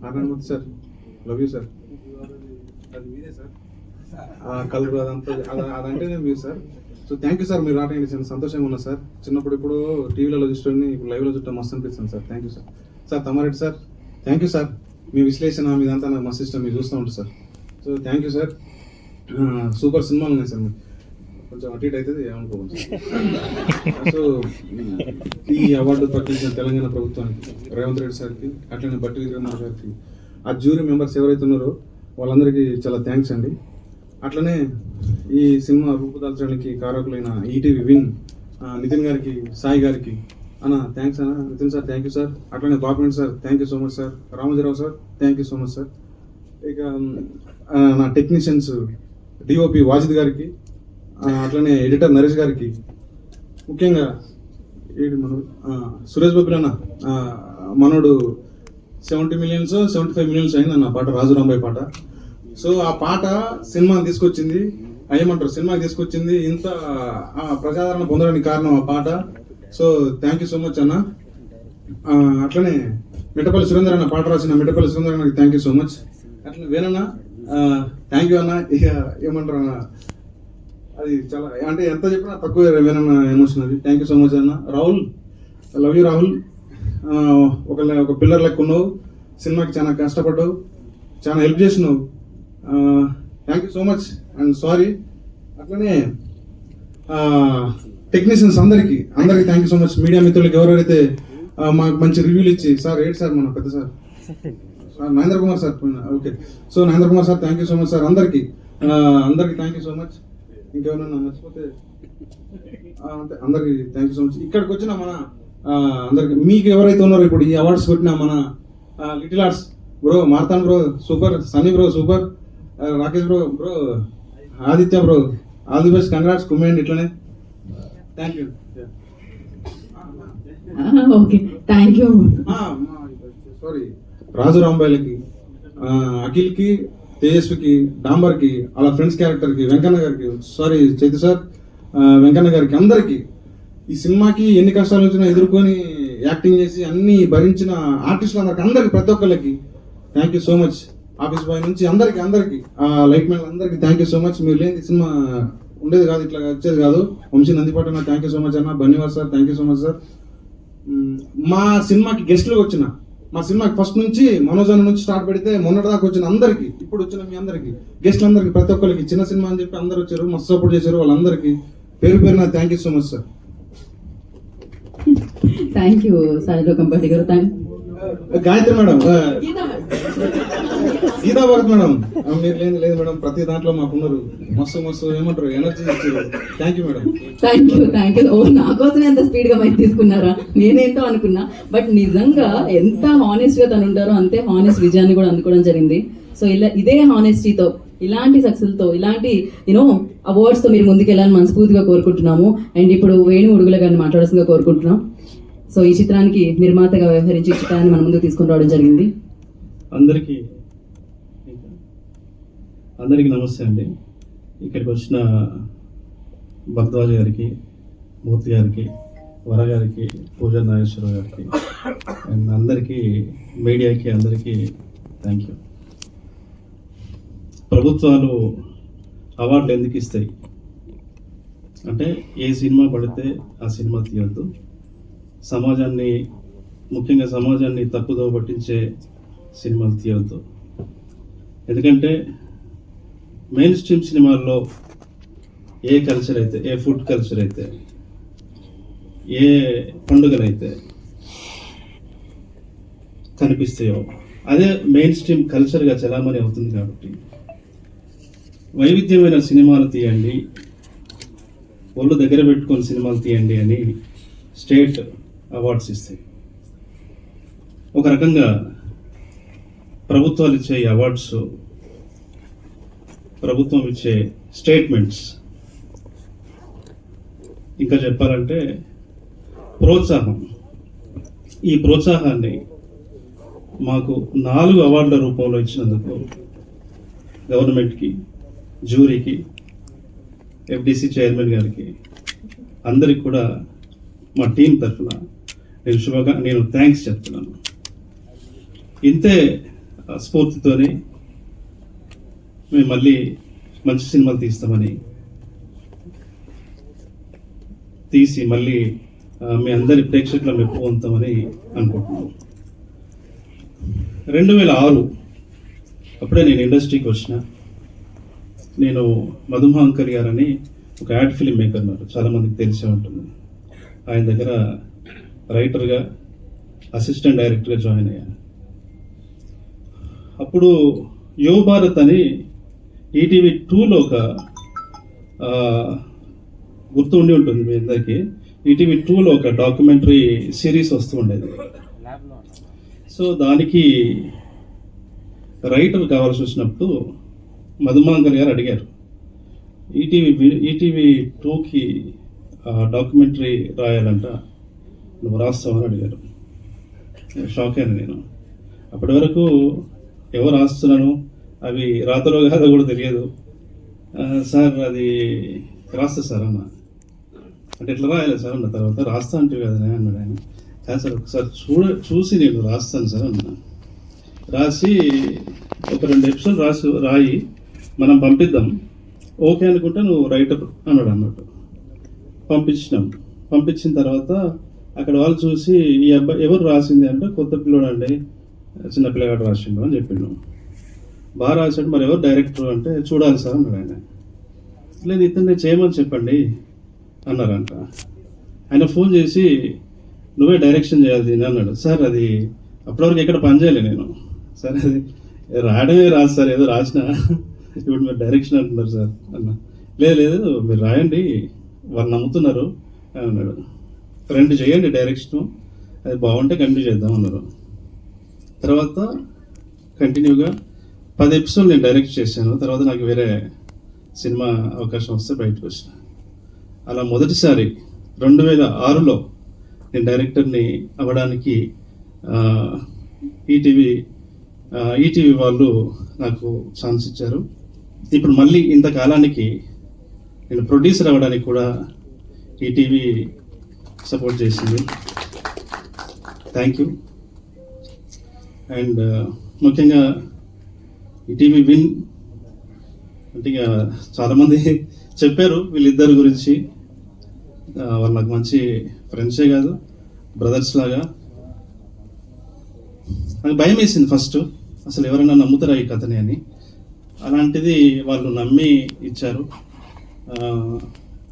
S5: Narayanamurthy sir, love you sir. అది మీరే సార్, కలర్ అదంటే నేను మీరు sir. So thank you sir, మీరు రావడానికి చాలా సంతోషంగా ఉన్నా సార్. చిన్నప్పుడు ఇప్పుడు టీవీలలో చూసుకొని ఇప్పుడు లైవ్లో చూడటం మస్తు అనిపిస్తుంది sir. Thank you sir. Sir Tammareddy sir, thank you sir. మీ విశ్లేషణ మీదంతా నాకు మస్తు ఇష్టం, మీరు చూస్తూ ఉంటారు సార్. So thank you sir. Super సినిమాలు ఉన్నాయి సార్, మీరు కొంచెం అటు ఇటు అవుతుంది ఏమనుకోవచ్చు. సో ఈ అవార్డు ప్రకటించిన తెలంగాణ ప్రభుత్వానికి, రేవంత్ రెడ్డి సార్కి, అట్లనే భట్టి విక్రమార్క గారికి, ఆ జ్యూరీ మెంబర్స్ ఎవరైతే ఉన్నారో వాళ్ళందరికీ చాలా థ్యాంక్స్ అండి. అట్లనే ఈ సినిమా రూపుదాల్చడానికి కారకులైన ఈటీవీ విన్ నితిన్ గారికి, సాయి గారికి అన్న థ్యాంక్స్ అన్న. Nitin sir thank you sir. అట్లనే Bapireddy sir thank you so much sir. Ramoji Rao sir thank you so much sir. ఇక నా టెక్నీషియన్స్ డిఓపి వాజిద్ గారికి, అట్లనే ఎడిటర్ నరేష్ గారికి, ముఖ్యంగా సురేష్ బాబు అన్న మనోడు 70 million 75 million అయింది పాట, రాజు రాంబాయి పాట. సో ఆ పాట సినిమాని తీసుకొచ్చింది, ఏమంటారు సినిమాకి తీసుకొచ్చింది, ఇంత ప్రజాదరణ పొందడానికి కారణం ఆ పాట. So thank you so much అన్న. అట్లనే మిట్టపల్లి సురేందర్ అన్న పాట రాసిన మిట్టపల్లి సురేందర్ అన్నకి థ్యాంక్ యూ సో మచ్. అట్లనే వేనన్నా థ్యాంక్ యూ అన్న. ఇక ఏమంటారు అన్న, అది చాలా అంటే ఎంత చెప్పినా తక్కువ వేనన్నా ఎమోషన్ అది. థ్యాంక్ యూ సో మచ్ అన్న. Rahul, love you Rahul. ఒక పిల్లర్ లెక్క ఉన్నావు, సినిమాకి చాలా కష్టపడ్డావు, చాలా హెల్ప్ చేసినావు. Thank you so much and sorry. అట్లనే టెక్నీషియన్స్ అందరికీ thank you so much. Media మిత్రులకి ఎవరెవరైతే మాకు మంచి రివ్యూలు ఇచ్చి, సార్ ఏంటి సార్ మన పెద్ద sir Mahendra Kumar sir, okay. So Mahendra Kumar sir thank you so much sir. అందరికీ థ్యాంక్ యూ సో మచ్. ఇంకేమైనా మర్చిపోతే అంతే. అందరికీ థ్యాంక్ యూ సో మచ్. ఇక్కడికి వచ్చిన మన అందరికి, మీకు ఎవరైతే ఉన్నారో ఇప్పుడు ఈ అవార్డ్స్ కొట్టిన మన Little Hearts bro, Marthan bro super, Sunny bro super, Rakesh bro, Aditya bro, all the best, congrats, కుమ్మేయండి ఇట్లనే. Thank you.
S2: Okay, thank you.
S5: Sorry, Raju రాంబాయిలకి, అఖిల్కి, తేజస్వికి, డాంబర్కి, అలా ఫ్రెండ్స్ క్యారెక్టర్కి, వెంకన్న గారికి, సారీ చైతు సార్, వెంకన్న గారికి, అందరికీ ఈ సినిమాకి ఎన్ని కష్టాలు వచ్చినా ఎదుర్కొని యాక్టింగ్ చేసి అన్ని భరించిన ఆర్టిస్టులు అందరికి ప్రతి ఒక్కరికి thank you so much. Office boy నుంచి అందరికి లైట్ మ్యాన్ అందరికి థ్యాంక్ యూ సో మచ్. మీరు లేని సినిమా ఉండేది కాదు, ఇట్లా వచ్చేది కాదు. వంశీ నందిపాటన థ్యాంక్ యూ సో మచ్ అన్న. Bunny Vas sir thank you so much sir. మా సినిమాకి గెస్ట్లుగా వచ్చిన, మా సినిమాకి ఫస్ట్ నుంచి మనోజ్ అన్న నుంచి స్టార్ట్ పెడితే మొన్నటి దాకా వచ్చిన అందరికి, ఇప్పుడు వచ్చిన మీ అందరికి, గెస్ట్లందరికీ, ప్రతి ఒక్కరికి, చిన్న సినిమా అని చెప్పి అందరు వచ్చారు, మస్తు సపోర్ట్ చేశారు. వాళ్ళందరికీ పేరు పేరున thank you so much sir.
S2: Thank you సాయిలో కంపటి గారు.
S5: గాయత్రి మేడం, గీతా భరత్ మేడం, మీరు లేదు మేడం, ప్రతి దాంట్లో మాకున్నారు, మస్తు ఏమంటారు ఎనర్జీ ఇచ్చారు. Thank you madam.
S2: Thank you. ఓ, నా కోసమే అంత స్పీడ్ గా మైక్ తీసుకున్నారా? నేనేంటో అనుకున్నా, బట్ నిజంగా ఎంత హానెస్ట్ గా తను ఉంటారో అంతే హానెస్ట్ విజయాన్ని కూడా అందుకోవడం జరిగింది. సో ఇదే హానెస్టీతో, ఇలాంటి సక్సెస్ తో, ఇలాంటి అవార్డ్స్ తో మీరు ముందుకెళ్ళాలని మనస్ఫూర్తిగా కోరుకుంటున్నాము. అండ్ ఇప్పుడు వేణు ఉడుగుల గారిని మాట్లాడాల్సిందిగా కోరుకుంటున్నాం. సో ఈ చిత్రానికి నిర్మాతగా వ్యవహరించి ఈ చిత్రాన్ని మన ముందుకు తీసుకొని రావడం జరిగింది.
S12: అందరికీ నమస్తే అండి. ఇక్కడికి వచ్చిన భరద్వాజ్ గారికి, మూర్తి గారికి, వర గారికి, పూజా నాగేశ్వర గారికి అండ్ అందరికీ, మీడియాకి అందరికీ థ్యాంక్ యూ. ప్రభుత్వాలు అవార్డులు ఎందుకు ఇస్తాయి అంటే, ఏ సినిమా పడితే ఆ సినిమా తీయొద్దు, ముఖ్యంగా సమాజాన్ని తప్పుదో పట్టించే సినిమాలు తీయొద్దు. ఎందుకంటే మెయిన్ స్ట్రీమ్ సినిమాల్లో ఏ కల్చర్ అయితే, ఏ ఫుడ్ కల్చర్ అయితే, ఏ పండుగలైతే కనిపిస్తాయో అదే మెయిన్ స్ట్రీమ్ కల్చర్గా చలామణి అవుతుంది. కాబట్టి వైవిధ్యమైన సినిమాలు తీయండి, ఒళ్ళు దగ్గర పెట్టుకొని సినిమాలు తీయండి అని స్టేట్ అవార్డ్స్ ఇస్తాయి. ఒక రకంగా ప్రభుత్వాలు ఇచ్చే అవార్డ్స్, ప్రభుత్వం ఇచ్చే స్టేట్మెంట్స్, ఇంకా చెప్పాలంటే ప్రోత్సాహం. ఈ ప్రోత్సాహాన్ని మాకు 4 అవార్డుల రూపంలో ఇచ్చినందుకు గవర్నమెంట్కి, జ్యూరీకి, ఎఫ్డిసి చైర్మన్ గారికి, అందరికి కూడా మా టీం తరఫున నేను థ్యాంక్స్ చెప్తున్నాను. ఇంతే స్ఫూర్తితోనే మేము మళ్ళీ మంచి సినిమాలు తీసి మళ్ళీ మీ అందరి ప్రేక్షకుల మెప్పు పొందుతామని అనుకుంటున్నాను. 2006 అప్పుడే నేను ఇండస్ట్రీకి వచ్చిన. నేను మధుమహంకర్ గారని ఒక యాడ్ ఫిల్మ్ మేకర్ ఉన్నారు, చాలామందికి తెలిసే ఉంటుంది. ఆయన దగ్గర రైటర్గా, అసిస్టెంట్ డైరెక్టర్గా జాయిన్ అయ్యాను. అప్పుడు యువ భారత్ అని ఈటీవీ 2లో ఒక గుర్తు ఉండి ఉంటుంది మీ అందరికీ. ఈటీవీ 2లో ఒక డాక్యుమెంటరీ సిరీస్ వస్తూ ఉండేది. సో దానికి రైటర్ కావాల్సి వచ్చినప్పుడు మధుమాంకర్ గారు అడిగారు, ఈటీవీ 2కి డాక్యుమెంటరీ రాయాలంట, నువ్వు రాస్తావని అడిగారు. షాక్ అయ్యాను నేను. అప్పటి వరకు ఎవరు రాస్తున్నాను, అవి రాతలో కాదో కూడా తెలియదు. సార్ అది రాస్తా సార్ అన్న. అంటే ఎట్లా రాయాలి సార్ అన్న. తర్వాత రాస్తా అంటే కదా అన్నాడు ఆయన. కాదు సార్, ఒకసారి చూసి నేను రాస్తాను సార్ అన్న. రాసి ఒక 2 ఎపిసోడ్ రాయి మనం పంపిద్దాం, ఓకే అనుకుంటా నువ్వు రైటర్ అన్నాడు అన్నట్టు. పంపించిన తర్వాత అక్కడ వాళ్ళు చూసి ఈ అబ్బాయి ఎవరు రాసింది అంటే కొత్త పిల్లోడు అండి, చిన్న పిల్లగాడు రాసిండు అని చెప్పిండు. బాగా రాశాడు, మరి ఎవరు డైరెక్టర్ అంటే చూడాలి సార్ అన్నాడు ఆయన. లేదు ఇతన్ని చేయమని చెప్పండి అన్నారంట. ఆయన ఫోన్ చేసి నువ్వే డైరెక్షన్ చేయాలి దీన్ని అన్నాడు. సార్ అది అప్పటివరకు ఎక్కడ పని చేయలే నేను. సార్ అది రాయడమే రాదు సార్, ఏదో రాసిన, ఇప్పుడు మీరు డైరెక్షన్ అంటున్నారు సార్ అన్న. లేదు మీరు రాయండి, వాళ్ళు నమ్ముతున్నారు అని అన్నాడు. 2 చేయండి డైరెక్షను, అది బాగుంటే కంటిన్యూ చేద్దాం అన్నారు. తర్వాత కంటిన్యూగా 10 ఎపిసోడ్లు నేను డైరెక్ట్ చేశాను. తర్వాత నాకు వేరే సినిమా అవకాశం వస్తే బయటకు వచ్చిన. అలా మొదటిసారి 2006లో నేను డైరెక్టర్ని అవ్వడానికి ఈటీవీ వాళ్ళు నాకు ఛాన్స్ ఇచ్చారు. ఇప్పుడు మళ్ళీ ఇంతకాలానికి నేను ప్రొడ్యూసర్ అవ్వడానికి కూడా ఈటీవీ సపోర్ట్ చేసింది. Thank you. అండ్ ముఖ్యంగా ఈటీవీ విన్ అంటే ఇక చాలామంది చెప్పారు వీళ్ళిద్దరి గురించి. వాళ్ళు నాకు మంచి ఫ్రెండ్సే కాదు, బ్రదర్స్ లాగా. నాకు భయం వేసింది ఫస్ట్, అసలు ఎవరైనా నమ్ముతారా ఈ కథని అని. అలాంటిది వాళ్ళు నమ్మి ఇచ్చారు.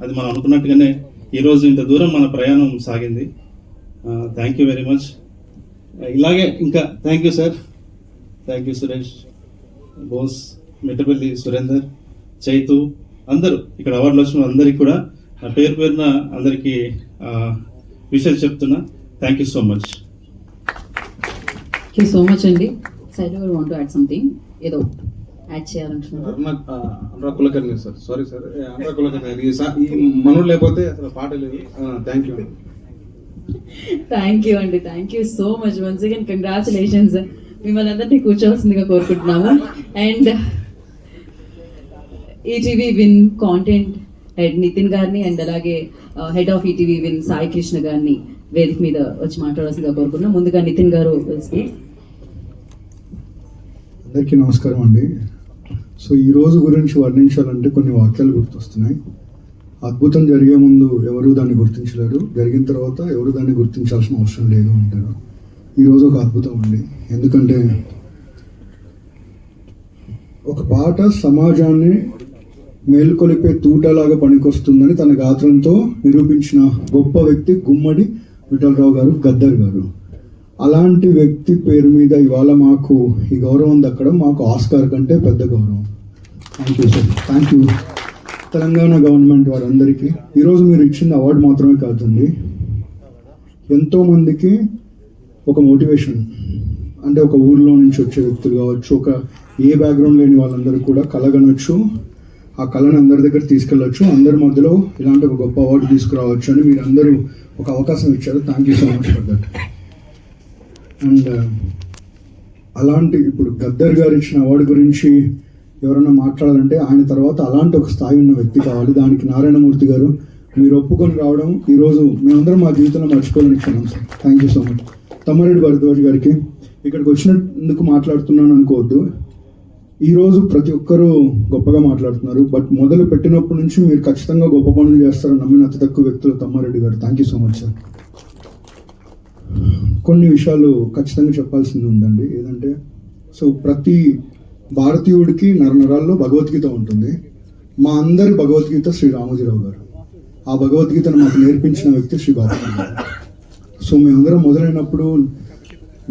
S12: అది మనం అనుకున్నట్టుగానే ఈరోజు ఇంత దూరం మన ప్రయాణం సాగింది. Thank you very much. ఇలాగే ఇంకా thank you sir, thank you Suresh, Bose, Mittapalli Surender, Chaitu, అందరూ ఇక్కడ అవార్డులు వచ్చిన అందరికీ కూడా నా పేరున అందరికీ విషయాలు చెప్తున్నా. Thank you so much.
S2: Thank you so much అండి. Side want to add something, ఏదో యాడ్ చేయాలంటున్నారు.
S5: Anurag Kulkarni sir, sorry sir, Anurag Kulkarni. ఈ మనోడు లేకపోతే అసలు పాట లేదు. Thank you.
S2: థ్యాంక్ యూ అండి, thank you so much. Once again congratulations. మిమ్మల్ని అందరినీ కూర్చోవలసిందిగా కోరుకుంటున్నాము. And ETV win content head Nitin గారిని అండ్ అలాగే head of ETV win Sai Krishna గారిని వేదిక మీద వచ్చి మాట్లాడాల్సిందిగా కోరుకుంటున్నాం. ముందుగా నితిన్ గారు
S7: అందరికీ నమస్కారం అండి. సో ఈ రోజు గురించి వర్ణించాలంటే కొన్ని వాక్యాలు గుర్తొస్తున్నాయి. అద్భుతం జరిగే ముందు ఎవరు దాన్ని గుర్తించలేరు, జరిగిన తర్వాత ఎవరు దాన్ని గుర్తించాల్సిన అవసరం లేదు అంటారు. ఈరోజు ఒక అద్భుతం అండి. ఎందుకంటే ఒక పాట సమాజాన్ని మేల్కొలిపే తూటలాగా పనికొస్తుందని తన గాత్రంతో నిరూపించిన గొప్ప వ్యక్తి గుమ్మడి విఠలరావు గారు, గద్దర్ గారు. అలాంటి వ్యక్తి పేరు మీద ఇవాళ మాకు ఈ గౌరవం దక్కడం మాకు ఆస్కార్ కంటే పెద్ద గౌరవం. Thank you sir, thank you Telangana government వారందరికీ. ఈరోజు మీరు ఇచ్చిన అవార్డు మాత్రమే కాదండి, ఎంతోమందికి ఒక మోటివేషన్. అంటే ఒక ఊర్లో నుంచి వచ్చే వ్యక్తులు కావచ్చు, ఒక ఏ బ్యాక్గ్రౌండ్ లేని వాళ్ళందరూ కూడా కలగనొచ్చు, ఆ కళను అందరి దగ్గర తీసుకెళ్ళచ్చు, అందరి మధ్యలో ఇలాంటి ఒక గొప్ప అవార్డు తీసుకురావచ్చు అని మీరు అందరూ ఒక అవకాశం ఇచ్చారు. Thank you so much for that. And అలాంటి ఇప్పుడు గద్దర్ గారు ఇచ్చిన అవార్డు గురించి ఎవరైనా మాట్లాడాలంటే ఆయన తర్వాత అలాంటి ఒక స్థాయి ఉన్న వ్యక్తి కావాలి. దానికి నారాయణమూర్తి గారు మీరు ఒప్పుకొని రావడం ఈరోజు మేమందరం మా జీవితంలో మర్చిపోలేని క్షణం sir. Thank you so much. Tammareddy Bharadwaj గారికి ఇక్కడికి వచ్చినందుకు మాట్లాడుతున్నాను అనుకోవద్దు. ఈరోజు ప్రతి ఒక్కరూ గొప్పగా మాట్లాడుతున్నారు, బట్ మొదలు పెట్టినప్పటి నుంచి మీరు ఖచ్చితంగా గొప్ప పనులు చేస్తారని నమ్మిన అతి తక్కువ వ్యక్తులు తమ్మారెడ్డి గారు. Thank you so much sir. కొన్ని విషయాలు ఖచ్చితంగా చెప్పాల్సింది ఉందండి. ఏదంటే సో ప్రతి భారతీయుడికి నరనరాల్లో భగవద్గీత ఉంటుంది. మా అందరి భగవద్గీత శ్రీ రామోజీరావు గారు. ఆ భగవద్గీతను మాకు నేర్పించిన వ్యక్తి శ్రీ బాపునాయుడు గారు. సో మేమందరం మొదలైనప్పుడు,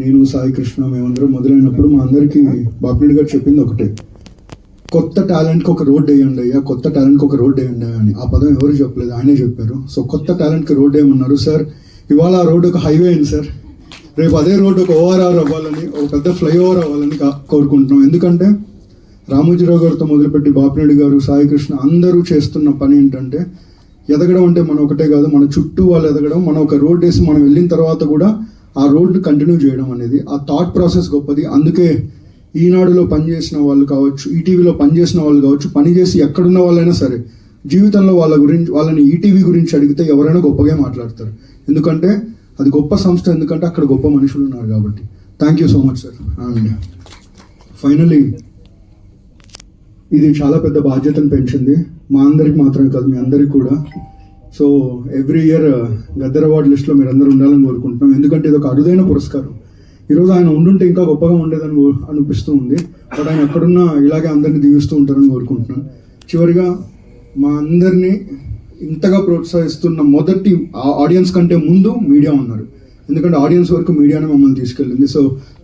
S7: నేను సాయి కృష్ణ మేమందరం మొదలైనప్పుడు మా అందరికీ బాపునాయుడు గారు చెప్పింది ఒకటే, కొత్త టాలెంట్కి ఒక రోడ్ వేయండి అయ్యా, కొత్త టాలెంట్కి ఒక రోడ్ వేయండి అని. ఆ పదం ఎవరు చెప్పలేదు, ఆయనే చెప్పారు. సో కొత్త టాలెంట్కి రోడ్ వేయమన్నారు సార్. ఇవాళ ఆ రోడ్ ఒక హైవే అయింది సార్. రేపు అదే రోడ్డు ఒక ఓఆర్ఆర్ అవ్వాలని, ఒక పెద్ద ఫ్లైఓవర్ అవ్వాలని కోరుకుంటున్నాం. ఎందుకంటే రామోజీరావు గారితో మొదలుపెట్టి బాపినేడు గారు, సాయి కృష్ణ అందరూ చేస్తున్న పని ఏంటంటే ఎదగడం అంటే మనం ఒకటే కాదు, మన చుట్టూ వాళ్ళు ఎదగడం. మనం ఒక రోడ్ వేసి మనం వెళ్ళిన తర్వాత కూడా ఆ రోడ్డు కంటిన్యూ చేయడం అనేది ఆ థాట్ ప్రాసెస్ గొప్పది. అందుకే ఈనాడులో పనిచేసిన వాళ్ళు కావచ్చు, ఈటీవీలో పనిచేసిన వాళ్ళు కావచ్చు, పనిచేసి ఎక్కడున్న వాళ్ళైనా సరే జీవితంలో వాళ్ళని ఈటీవీ గురించి అడిగితే ఎవరైనా గొప్పగా మాట్లాడతారు. ఎందుకంటే అది గొప్ప సంస్థ, ఎందుకంటే అక్కడ గొప్ప మనుషులు ఉన్నారు కాబట్టి. Thank you so much sir. And finally ఇది చాలా పెద్ద బాధ్యతను పెంచింది, మా అందరికి మాత్రమే కాదు మీ అందరికి కూడా.
S13: So every year Gaddar award లిస్ట్లో మీరు అందరూ ఉండాలని కోరుకుంటున్నాం. ఎందుకంటే ఇది ఒక అరుదైన పురస్కారం. ఈరోజు ఆయన ఉండుంటే ఇంకా గొప్పగా ఉండేదని అనిపిస్తూ ఉంది. బట్ ఆయన ఎక్కడున్నా ఇలాగే అందరినీ దీవిస్తూ ఉంటారని కోరుకుంటున్నాను. చివరిగా మా అందరినీ ఇంతగా ప్రోత్సహిస్తున్న మొదటి ఆడియన్స్ కంటే ముందు మీడియా ఉన్నారు. ఎందుకంటే ఆడియన్స్ వరకు మీడియానే మమ్మల్ని తీసుకెళ్ళింది. So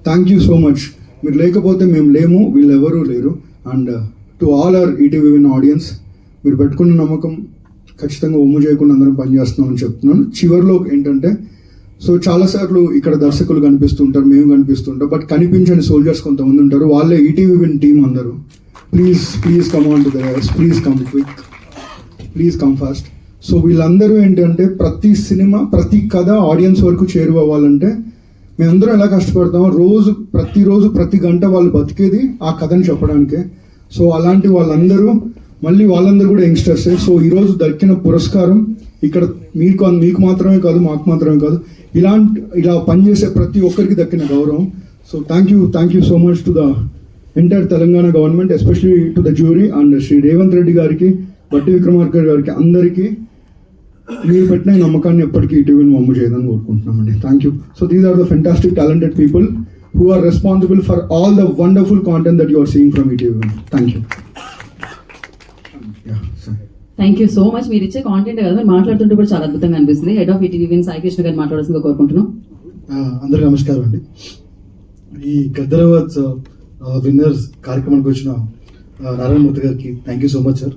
S13: thank you so much. మీరు లేకపోతే మేము లేము, వీళ్ళు ఎవరూ లేరు. And to all our ETV win audience, మీరు పెట్టుకున్న నమ్మకం ఖచ్చితంగా ఒమ్ము చేయకుండా అందరం పనిచేస్తున్నామని చెప్తున్నాను. చివరిలో ఏంటంటే, సో చాలాసార్లు ఇక్కడ దర్శకులు కనిపిస్తుంటారు, మేము కనిపిస్తుంటాం, బట్ కనిపించని సోల్జర్స్ కొంతమంది ఉంటారు. వాళ్ళే ఈటీవీ విన్ టీమ్ అందరూ. Please come on to the rice, please come quick, please come fast. So వీళ్ళందరూ ఏంటంటే ప్రతి సినిమా, ప్రతి కథ ఆడియన్స్ వరకు చేరువవ్వాలంటే మేమందరం ఎలా కష్టపడతామో ప్రతిరోజు ప్రతి గంట వాళ్ళు బతికేది ఆ కథని చెప్పడానికే. సో అలాంటి వాళ్ళందరూ కూడా యంగ్స్టర్సే. సో ఈరోజు దక్కిన పురస్కారం ఇక్కడ మీకు మాత్రమే కాదు, మాకు మాత్రమే కాదు, ఇలా పనిచేసే ప్రతి ఒక్కరికి దక్కిన గౌరవం. So thank you so much to the entire Telangana government, especially to the jury and Shri Revanth Reddy గారికి, బట్టి విక్రమార్క గారికి, అందరికీ మీరు పెట్టిన ఈ నమ్మకాన్ని ఎప్పటికీ ఈటీవీని వమ్ము చేయదని కోరుకుంటున్నామండి. Thank you. So these are the fantastic talented people who are responsible for all the wonderful content that you are seeing from ETV. Thank you.
S2: Thank you so much. మీరు ఇచ్చే కాంటెంట్ కదా మీరు మాట్లాడుతుంటే కూడా చాలా అద్భుతంగా అనిపిస్తుంది. Head of ETV win Sai Krishna గారిని మాట్లాడాల్సిందిగా కోరుకుంటున్నాం.
S7: అందరికీ నమస్కారం అండి. ఈ గద్దర్ అవార్డ్స్ విన్నర్స్ కార్యక్రమానికి వచ్చిన నారాయణమూర్తి గారికి thank you so much sir.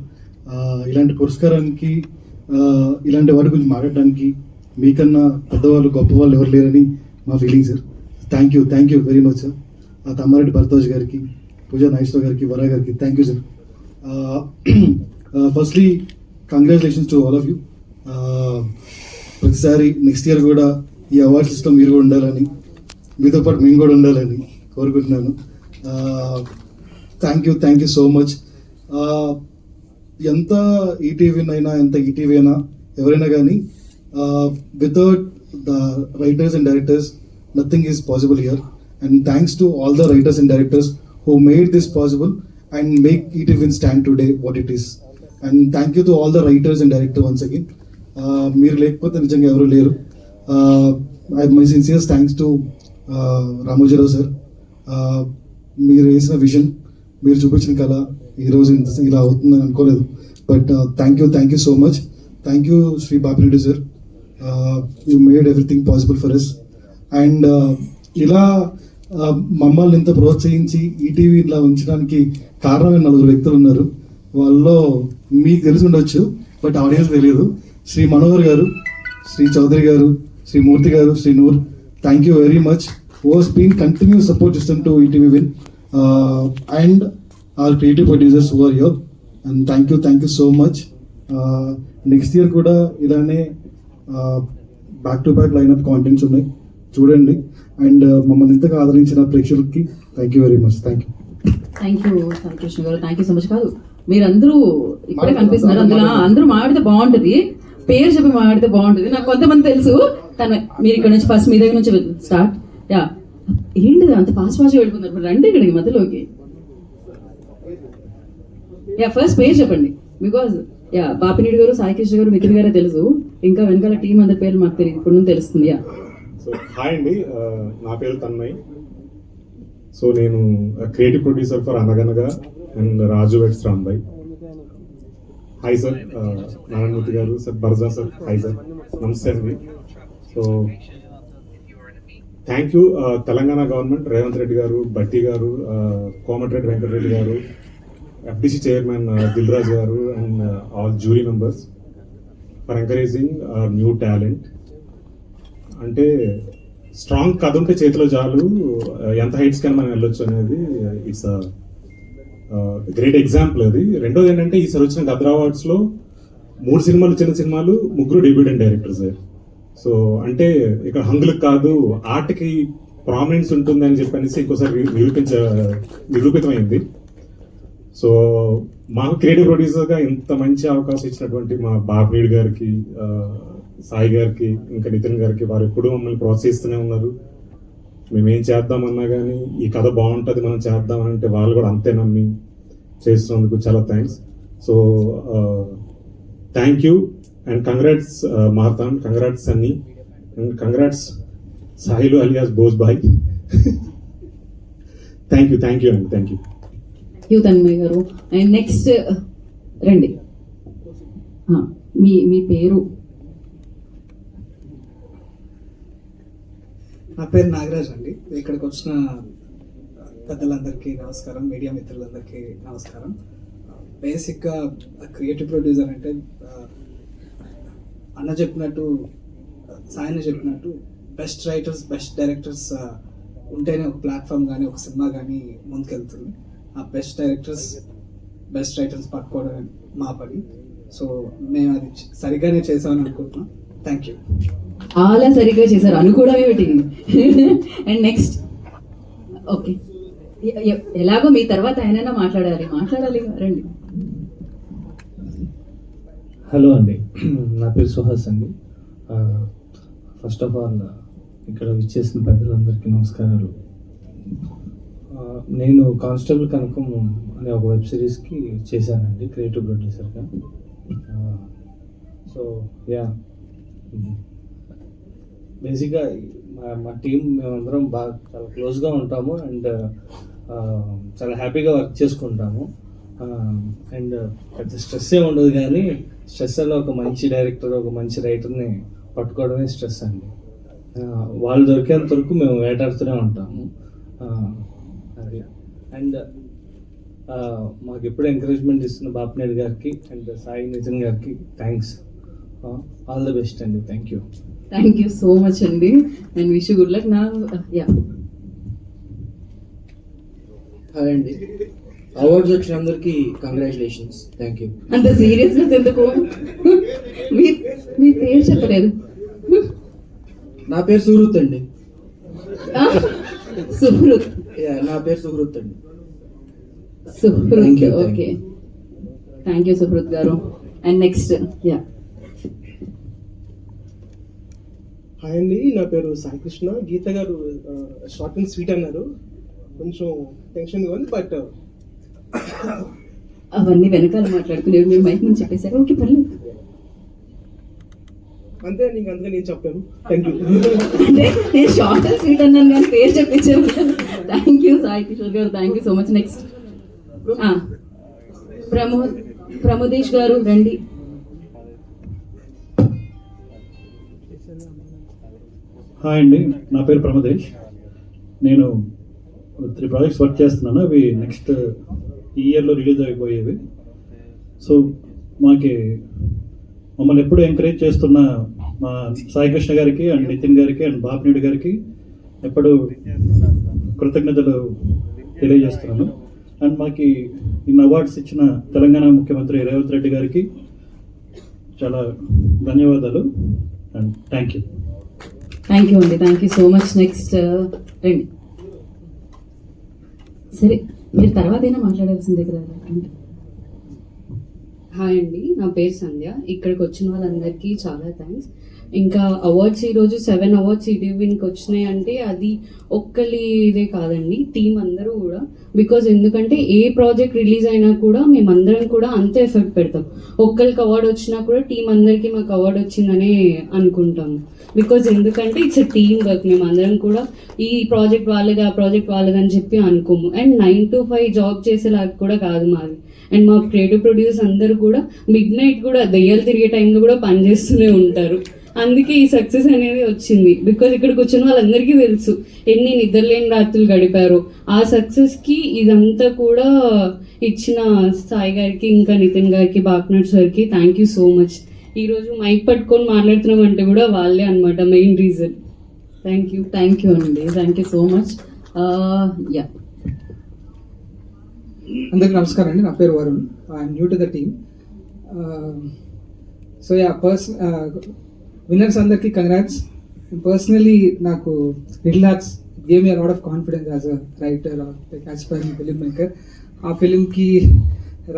S7: ఇలాంటి పురస్కారానికి, ఇలాంటి వాటి గురించి మాట్లాడడానికి మీకన్నా పెద్దవాళ్ళు, గొప్పవాళ్ళు ఎవరు లేరని మా feeling sir. Thank you very much sir. Tammareddy Bharadwaj గారికి, పూజా నాగేశ్వర గారికి, వరా గారికి thank you sir. Firstly congratulations to all of you. ప్రతిసారి నెక్స్ట్ ఇయర్ కూడా ఈ అవార్డ్స్ లిస్ట్లో మీరు కూడా ఉండాలని, మీతో పాటు మేము కూడా ఉండాలని కోరుకుంటున్నాను. Thank you so much. ఎంత ఈటీవీ అయినా, ఎంత ఈటీవీ అయినా, ఎవరైనా కానీ without the writers and directors nothing is possible here. And thanks to all the writers and directors who made this possible and make ETV stand today what it is. And thank you to all the writers and director once again. మీరు లేకపోతే నిజంగా ఎవరు లేరు. My sincere thanks to Ramoji Rao sir. మీరు వేసిన vision, మీరు చూపించిన కళ ఈరోజు ఇలా అవుతుందని అనుకోలేదు. But thank you so much. Thank you Shri Bapireddy sir. You made everything possible for us. And ఇలా మమ్మల్ని ఇంత ప్రోత్సహించి ఈటీవీ ఇలా ఉంచడానికి కారణమైన 4 వ్యక్తులు ఉన్నారు. వాళ్ళలో మీకు తెలిసి ఉండొచ్చు, బట్ ఆడియన్స్ తెలియదు. శ్రీ మనోహర్ గారు, శ్రీ చౌదరి గారు, Shri Murthy garu, Shri Noor, thank you very much. Who has been continuous support system to ETV Win. And our creative producers who are here, and thank you so much. Next year kuda ilane back to back lineup contents unnai chudandi. And mammalni intaka ఆదరించిన ప్రేక్షకులకి thank you very much. Thank you
S2: Sai Krishna గారు. Thank you so much. కాదు, మీరందరూ ఇక్కడే కనిపిస్తున్నారు, అందులో అందరూ మాట్లాడితే బాగుంటుంది, పేరు చెప్పి మాట్లాడితే బాగుంటుంది. నాకు కొంతమంది తెలుసు. మీరు ఇక్కడ నుంచి ఫస్ట్ మీ దగ్గర నుంచి స్టార్ట్. యా, ఏంటిది అంత ఫాస్ట్ వెళ్ళిపోతున్నారు? రండి ఇక్కడికి మధ్యలోకి. ఫస్ట్ పేరు చెప్పండి. బికాజ్ బాపినేడు గారు, సాయి కృష్ణ గారు, నితిన్ గారే తెలుసు. ఇంకా వెనకాల టీం అందరి పేర్లు మాకు తెలియదు, ఇప్పుడు నుంచి తెలుస్తుంది.
S14: సో హాయ్ అండి, నా పేరు తన్మయ్. సో నేను creative producer for Anaganaga and Raju ఎక్స్ రాంబాయ్. హాయ్ సార్, నారాయణమూర్తి గారు, సార్ బర్జా సార్, హాయ్ సార్, నమస్తే అండి. So thank you Telangana government, Revanth Reddy గారు, బట్టి గారు, కోమటిరెడ్డి వెంకటరెడ్డి గారు, FDC చైర్మన్ దిల్ రాజు గారు, and all jury members for encouraging new talent. అంటే స్ట్రాంగ్ కథ ఉంటే చేతిలో చాలు, ఎంత హైట్స్ కానీ మనం వెళ్ళొచ్చు అనేది ఇట్స్ గ్రేట్ ఎగ్జాంపుల్ అది. రెండోది ఏంటంటే ఈసారి వచ్చిన గద్దర్ అవార్డ్స్లో 3 సినిమాలు, చిన్న సినిమాలు, 3 డెబ్యూటెంట్ డైరెక్టర్స్. సో అంటే ఇక్కడ హంగులకు కాదు, ఆర్ట్కి ప్రామినెన్స్ ఉంటుంది అని చెప్పనేసి ఇంకోసారి నిరూపితమైంది. సో మాకు క్రియేటివ్ ప్రొడ్యూసర్గా ఇంత మంచి అవకాశం ఇచ్చినటువంటి మా బాపినేడు గారికి, సాయి గారికి, ఇంకా నితిన్ గారికి, వారు ఎప్పుడూ మమ్మల్ని ప్రోత్సహిస్తూనే ఉన్నారు. మేమేం చేద్దామన్నా కానీ ఈ కథ బాగుంటుంది మనం చేద్దామనంటే వాళ్ళు కూడా అంతే నమ్మి చేస్తున్నందుకు చాలా thanks. So thank you And congrats Marthan, congrats Sunny, and congrats Sahilu alias Bose Bhai. Thank you and thank you.
S2: You Tanmay గారు. అండ్ నెక్స్ట్ రండి. మీ పేరు?
S8: నా పేరు నాగరాజ్ అండి. ఇక్కడికి వచ్చిన పెద్దలందరికీ నమస్కారం, మీడియా మిత్రులందరికీ నమస్కారం. బేసిక్గా క్రియేటివ్ ప్రొడ్యూసర్ అంటే అన్న చెప్పినట్టు, సాయన చెప్పినట్టు బెస్ట్ రైటర్స్, బెస్ట్ డైరెక్టర్స్ ఉంటేనే ఒక ప్లాట్ఫామ్ కానీ ఒక సినిమా కానీ ముందుకెళ్తుంది. ఆ బెస్ట్ డైరెక్టర్స్, బెస్ట్ రైటర్స్ పట్టుకోవడం మా పని. సో మేము అది సరిగ్గానే చేసామని అనుకుంటున్నాం. Thank you.
S2: చాలా సరిగ్గా చేశారు, అనుకోవడమే పెట్టింది. అండ్ నెక్స్ట్ ఓకే, ఎలాగో మీ తర్వాత ఆయనైనా మాట్లాడాలి రండి.
S15: హలో అండి, నా పేరు సుహాస్ అండి. ఫస్ట్ ఆఫ్ ఆల్ ఇక్కడ విచ్చేసిన పెద్దలందరికీ నమస్కారాలు. నేను కానిస్టేబుల్ కనకం అనే ఒక వెబ్ సిరీస్కి చేశానండి క్రియేటివ్ ప్రొడ్యూసర్గా. సో యా, బేసిక్గా మా టీం మేమందరం బాగా చాలా క్లోజ్గా ఉంటాము అండ్ చాలా హ్యాపీగా వర్క్ చేసుకుంటాము. అండ్ పెద్ద స్ట్రెస్ ఏ ఉండదు, కానీ స్ట్రెస్ అలా ఒక మంచి డైరెక్టర్, ఒక మంచి రైటర్ని పట్టుకోవడమే స్ట్రెస్ అండి. వాళ్ళు దొరికేంత వరకు మేము వేటాడుతూనే ఉంటాము. అది అండ్ మాకు ఎప్పుడు ఎంకరేజ్మెంట్ ఇస్తున్న బాపినేడు గారికి అండ్ సాయి నితిన్ గారికి థ్యాంక్స్. ఆల్ ద బెస్ట్ అండి. Thank you.
S2: Thank you so much అండి అండ్ విష్ గుడ్ లక్. నా
S11: హాయ్ అండి, అవార్డ్స్ వచ్చిన అందరికీ కంగ్రాచులేషన్స్. Thank you.
S2: అంత సీరియస్నెస్ ఎందుకు? మీ పేరు చెప్పలేదు.
S11: నా పేరు సుహృత్ అండి.
S2: సుహృత్?
S11: నా పేరు సుహృత్ అండి.
S2: Suhruth, okay. Thank you Suhruth గారు. అండ్ నెక్స్ట్
S16: హాయ్ అండి, నా పేరు సాయి కృష్ణ. గీత గారు షార్ట్ అండ్ స్వీట్ అన్నారు, కొంచెం టెన్షన్గా ఉంది, బట్
S2: అవన్నీ వెనకాల మాట్లాడుకునేవి మీరు మైక్ నుంచి చెప్పేశారు. ఓకే, పర్లేదు.
S16: అంతే అండి, ఇంకా అందుకే నేను చెప్పాను. Thank you.
S2: అంటే నేను షార్ట్ అండ్ స్వీట్ అన్నాను కానీ పేరు చెప్పించాను. థ్యాంక్ యూ సాయి కిషోర్ గారు, thank you so much. Next Pramodesh గారు రండి.
S17: హాయ్ అండి, నా పేరు ప్రమోదేష్. నేను 3 ప్రాజెక్ట్స్ వర్క్ చేస్తున్నాను. అవి నెక్స్ట్ ఈ ఇయర్లో రిలీజ్ అయిపోయేవి. సో మమ్మల్ని ఎప్పుడు ఎంకరేజ్ చేస్తున్న మా సాయి కృష్ణ గారికి అండ్ నితిన్ గారికి అండ్ బాపినేడు గారికి ఎప్పుడు కృతజ్ఞతలు తెలియజేస్తున్నాను. అండ్ మాకు ఇన్ని అవార్డ్స్ ఇచ్చిన తెలంగాణ ముఖ్యమంత్రి రేవంత్ రెడ్డి గారికి చాలా ధన్యవాదాలు and thank you.
S2: Thank you అండి, thank you so much. Next రండి. సరే, మీరు తర్వాత అయినా మాట్లాడాల్సిందే కదా.
S18: హాయ్ అండి, నా పేరు సంధ్య. ఇక్కడికి వచ్చిన వాళ్ళందరికీ చాలా థ్యాంక్స్. ఇంకా అవార్డ్స్ ఈరోజు 7 అవార్డ్స్ ఈటీవీకి వచ్చినాయి అంటే అది ఒక్కరి ఇదే కాదండి, టీం అందరూ కూడా. బికాజ్ ఎందుకంటే ఏ ప్రాజెక్ట్ రిలీజ్ అయినా కూడా మేమందరం కూడా అంతే ఎఫర్ట్ పెడతాం. ఒక్కరికి అవార్డు వచ్చినా కూడా టీం అందరికీ మాకు అవార్డు వచ్చిందనే అనుకుంటాము. బికాజ్ ఎందుకంటే ఇట్స్ ఎ టీమ్ వర్క్. మేమందరం కూడా ఈ ప్రాజెక్ట్ వాళ్ళది, ఆ ప్రాజెక్ట్ వాళ్ళదని చెప్పి అనుకోము. అండ్ 9 to 5 జాబ్ చేసేలాగా కూడా కాదు మాది. అండ్ మా క్రియేటివ్ ప్రొడ్యూసర్స్ అందరూ కూడా మిడ్ నైట్ కూడా దెయ్యాలు తిరిగే టైంలో కూడా పనిచేస్తూనే ఉంటారు. అందుకే ఈ సక్సెస్ అనేది వచ్చింది. బికాజ్ ఇక్కడికి వచ్చిన వాళ్ళందరికీ తెలుసు ఎన్ని నిద్రలేని రాత్రులు గడిపారు. ఆ సక్సెస్కి ఇదంతా కూడా ఇచ్చిన సాయి గారికి, ఇంకా నితిన్ గారికి, బాపినేడు సార్కి థ్యాంక్ యూ సో మచ్. ఈరోజు మైక్ పట్టుకొని మాట్లాడుతున్నాం అంటే కూడా వాళ్ళే అనమాట main reason. Thank you.
S2: Thank you అండి, thank you so much. Yeah,
S8: అందరికి నమస్కారం అండి. నా పేరు Varun. I'm new to the team. So yeah, winners అందరికీ కంగ్రాట్స్. పర్సనలీ నాకు little hearts game me lot of confidence as a writer or like aspiring film maker. ఆ ఫిలింకి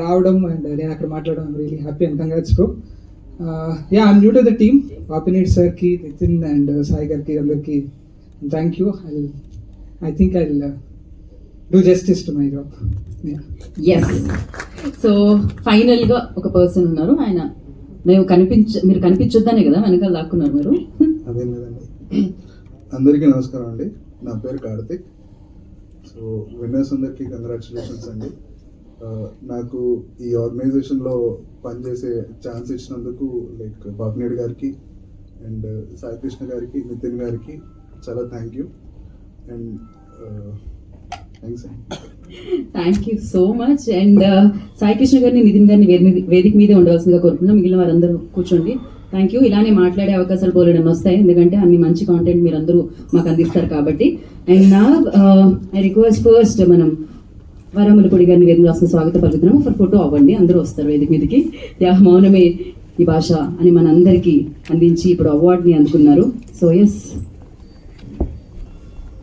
S8: రావడం అండ్ నేను అక్కడ మాట్లాడడం really happy and congrats bro. Yeah, I'm new to the team. Bapineedu సార్కి, Nitin and Sai గారికి అందరికీ thank you. I think I will do justice to my job.
S2: Yes. So ఫైనల్గా ఒక పర్సన్ ఉన్నారు, ఆయన మీరు కనిపించొద్దనే కదా వెనకాల దాక్కున్నారు మీరు.
S13: అదేం లేదండి. అందరికీ నమస్కారం అండి. నా పేరు కార్తిక్. సో విన్నర్స్ అందరికీ కంగ్రాచులేషన్స్ అండి. నాకు ఈ ఆర్గనైజేషన్లో పనిచేసే ఛాన్స్ ఇచ్చినందుకు లైక్ బాపినేడు గారికి అండ్ సాయి కృష్ణ గారికి, నితిన్ గారికి చాలా థ్యాంక్ యూ అండ్ థ్యాంక్స్ అండి.
S2: Thank you so much. And Sai Krishna గారిని, నితిన్ గారిని వేదిక మీదే ఉండవలసిందిగా కోరుకుంటున్నాం. మిగిలిన వారందరూ కూర్చోండి. Thank you. ఇలానే మాట్లాడే అవకాశాలు పోలేడని వస్తాయి, ఎందుకంటే అన్ని మంచి కాంటెంట్ మీరు అందరూ మాకు అందిస్తారు కాబట్టి. అండ్ నా ఐ రిక్వెస్ట్ ఫస్ట్ మనం వరములపూడి గారిని వేదిక రాసిన స్వాగతం పలుకుతున్నాము. ఫర్ ఫోటో అవ్వండి, అందరూ వస్తారు వేదిక మీదకి. మౌనమే ఈ భాష అని మనందరికీ అందించి ఇప్పుడు అవార్డుని అందుకున్నారు. So yes.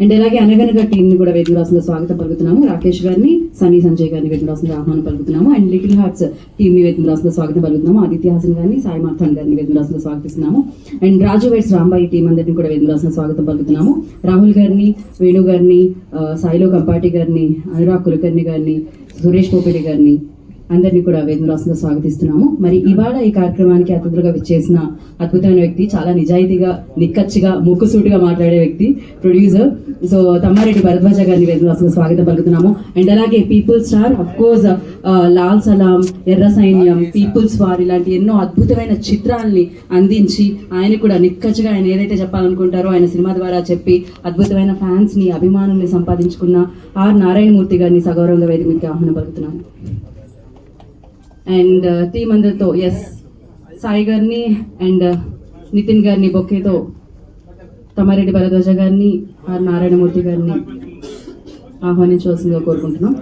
S2: అండ్ అలాగే అనగనగా టీంని కూడా వేదిక రాసిన స్వాగతం పలుకుతున్నాము. రాకేష్ గారిని, సన్నీ సంజయ్ గారిని వేదిక రాసిన ఆహ్వానం పలుకుతున్నాము. అండ్ లిటిల్ హార్ట్స్ టీంని వేదిక రాసిన స్వాగతం పలుకుతున్నాము. ఆదిత్య హాసన్ గారిని, సాయి మార్తాండ్ గారిని వేదిక రాసిన స్వాగతిస్తున్నాము. And Raju weds Rambai team అందరినీ కూడా వేదిక రాసిన స్వాగతం పలుకుతున్నాము. రాహుల్ గారిని, వేణు గారిని, సాయిలో కంపాటి గారిని, అనురాగ్ కులకర్ణి గారిని, సురేష్ పోపిడి గారిని అందరినీ కూడా వేదిక రాసిన స్వాగతిస్తున్నాము. మరి ఇవాళ ఈ కార్యక్రమానికి అతిథులుగా విచ్చేసిన అద్భుతమైన వ్యక్తి, చాలా నిజాయితీగా, నిక్కచ్చిగా, ముక్కుసూటిగా మాట్లాడే వ్యక్తి, ప్రొడ్యూసర్. సో తమ్మారెడ్డి భరద్వాజ గారిని వేదిక రాసిన స్వాగతం పలుకుతున్నాము. అండ్ అలాగే people star, of course Lal Salaam, ఎర్ర సైన్యం, పీపుల్స్ వార్ ఇలాంటి ఎన్నో అద్భుతమైన చిత్రాల్ని అందించి ఆయన కూడా నిక్కచ్చిగా ఆయన ఏదైతే చెప్పాలనుకుంటారో ఆయన సినిమా ద్వారా చెప్పి అద్భుతమైన ఫ్యాన్స్ ని, అభిమానుల్ని సంపాదించుకున్న ఆర్ నారాయణమూర్తి గారిని సగౌరవంగా వేదిక మీదకి ఆహ్వానం పలుకుతున్నాము. అండ్ టీం అందరితో ఎస్ సాయి గారిని అండ్ నితిన్ గారిని బొకేతో తమ్మారెడ్డి భరద్వాజ గారిని, ఆర్ నారాయణమూర్తి గారిని ఆహ్వానించవలసిందిగా కోరుకుంటున్నాం.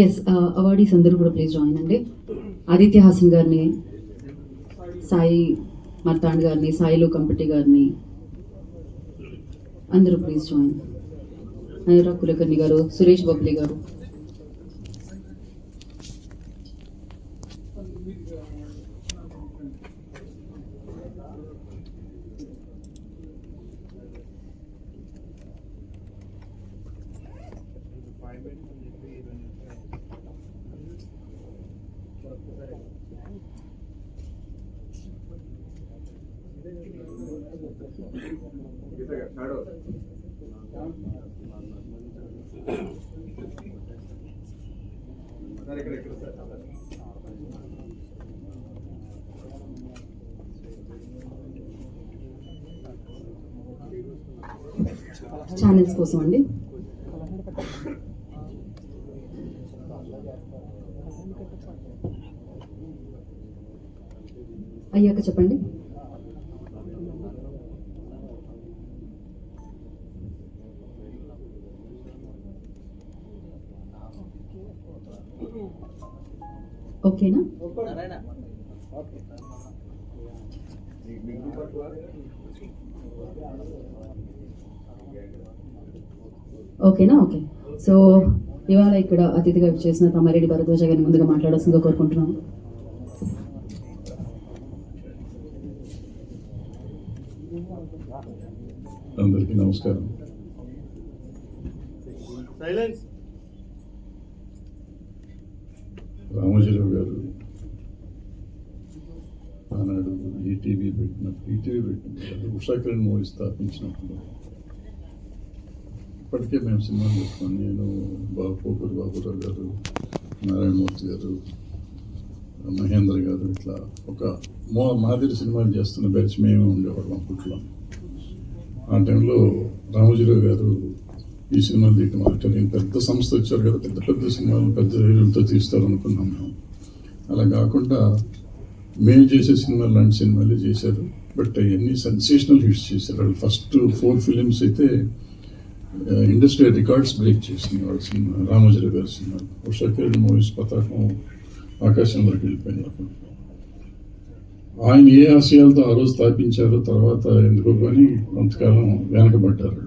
S2: ఎస్ అవార్డీస్ అందరూ కూడా ప్లీజ్ జాయిన్ అండి. ఆదిత్య హాసన్ గారిని, సాయి మార్తాండ్ గారిని, సాయిలో కంపటి గారిని అందరూ ప్లీజ్ జాయిన్. అనురాగ్ కులకర్ణి గారు, సురేష్ బొబ్లీ గారు. ఛానల్స్ కోసం అండి. అయ్యాక చెప్పండి. ఓకేనా? ఓకేనా? ఓకే. సో ఇవాళ ఇక్కడ అతిథిగా చేసిన తమ్మారెడ్డి భరద్వాజ గారిని ముందుగా మాట్లాడాల్సిందిగా కోరుకుంటున్నాను.
S19: అందరికీ నమస్కారం. రామోజీరావు గారు ఆనాడు ఈటీవీ పెట్టినప్పుడు ఉషా కిరణ్ మూవీ స్థాపించినప్పుడు అప్పటికే మేము సినిమాలు చేస్తాం. నేను పోకూరు బాబురావు గారు, నారాయణమూర్తి గారు, మహేంద్ర గారు, ఇట్లా ఒక మాదిరి సినిమాలు చేస్తున్న బ్యాచ్ మేమే ఉండేవాళ్ళం అప్పట్లో. ఆ టైంలో రామోజీరావు గారు ఈ సినిమాలు తీయటం నేను పెద్ద సంస్థ వచ్చారు కదా, పెద్ద పెద్ద సినిమాలు పెద్ద హీరోలతో తీస్తారు అనుకున్నాం మేము. అలా కాకుండా మేము చేసే సినిమాలు లాంటి సినిమాలే చేశారు. బట్ అవన్నీ సెన్సేషనల్ హిట్స్ చేశారు. వాళ్ళు ఫస్ట్ 4 ఫిలిమ్స్ అయితే ఇండస్ట్రీ రికార్డ్స్ బ్రేక్ చేసింది వాళ్ళ సినిమా, రామోజీరావు గారి సినిమాలు. ఉషా కిరణ్ మూవీస్ పతాకం ఆకాశంలోకి వెళ్ళిపోయినప్పుడు ఆయన ఏ ఆశయాలతో ఆ రోజు స్థాపించారో తర్వాత ఎందుకో కానీ కొంతకాలం వెనకబడ్డారు.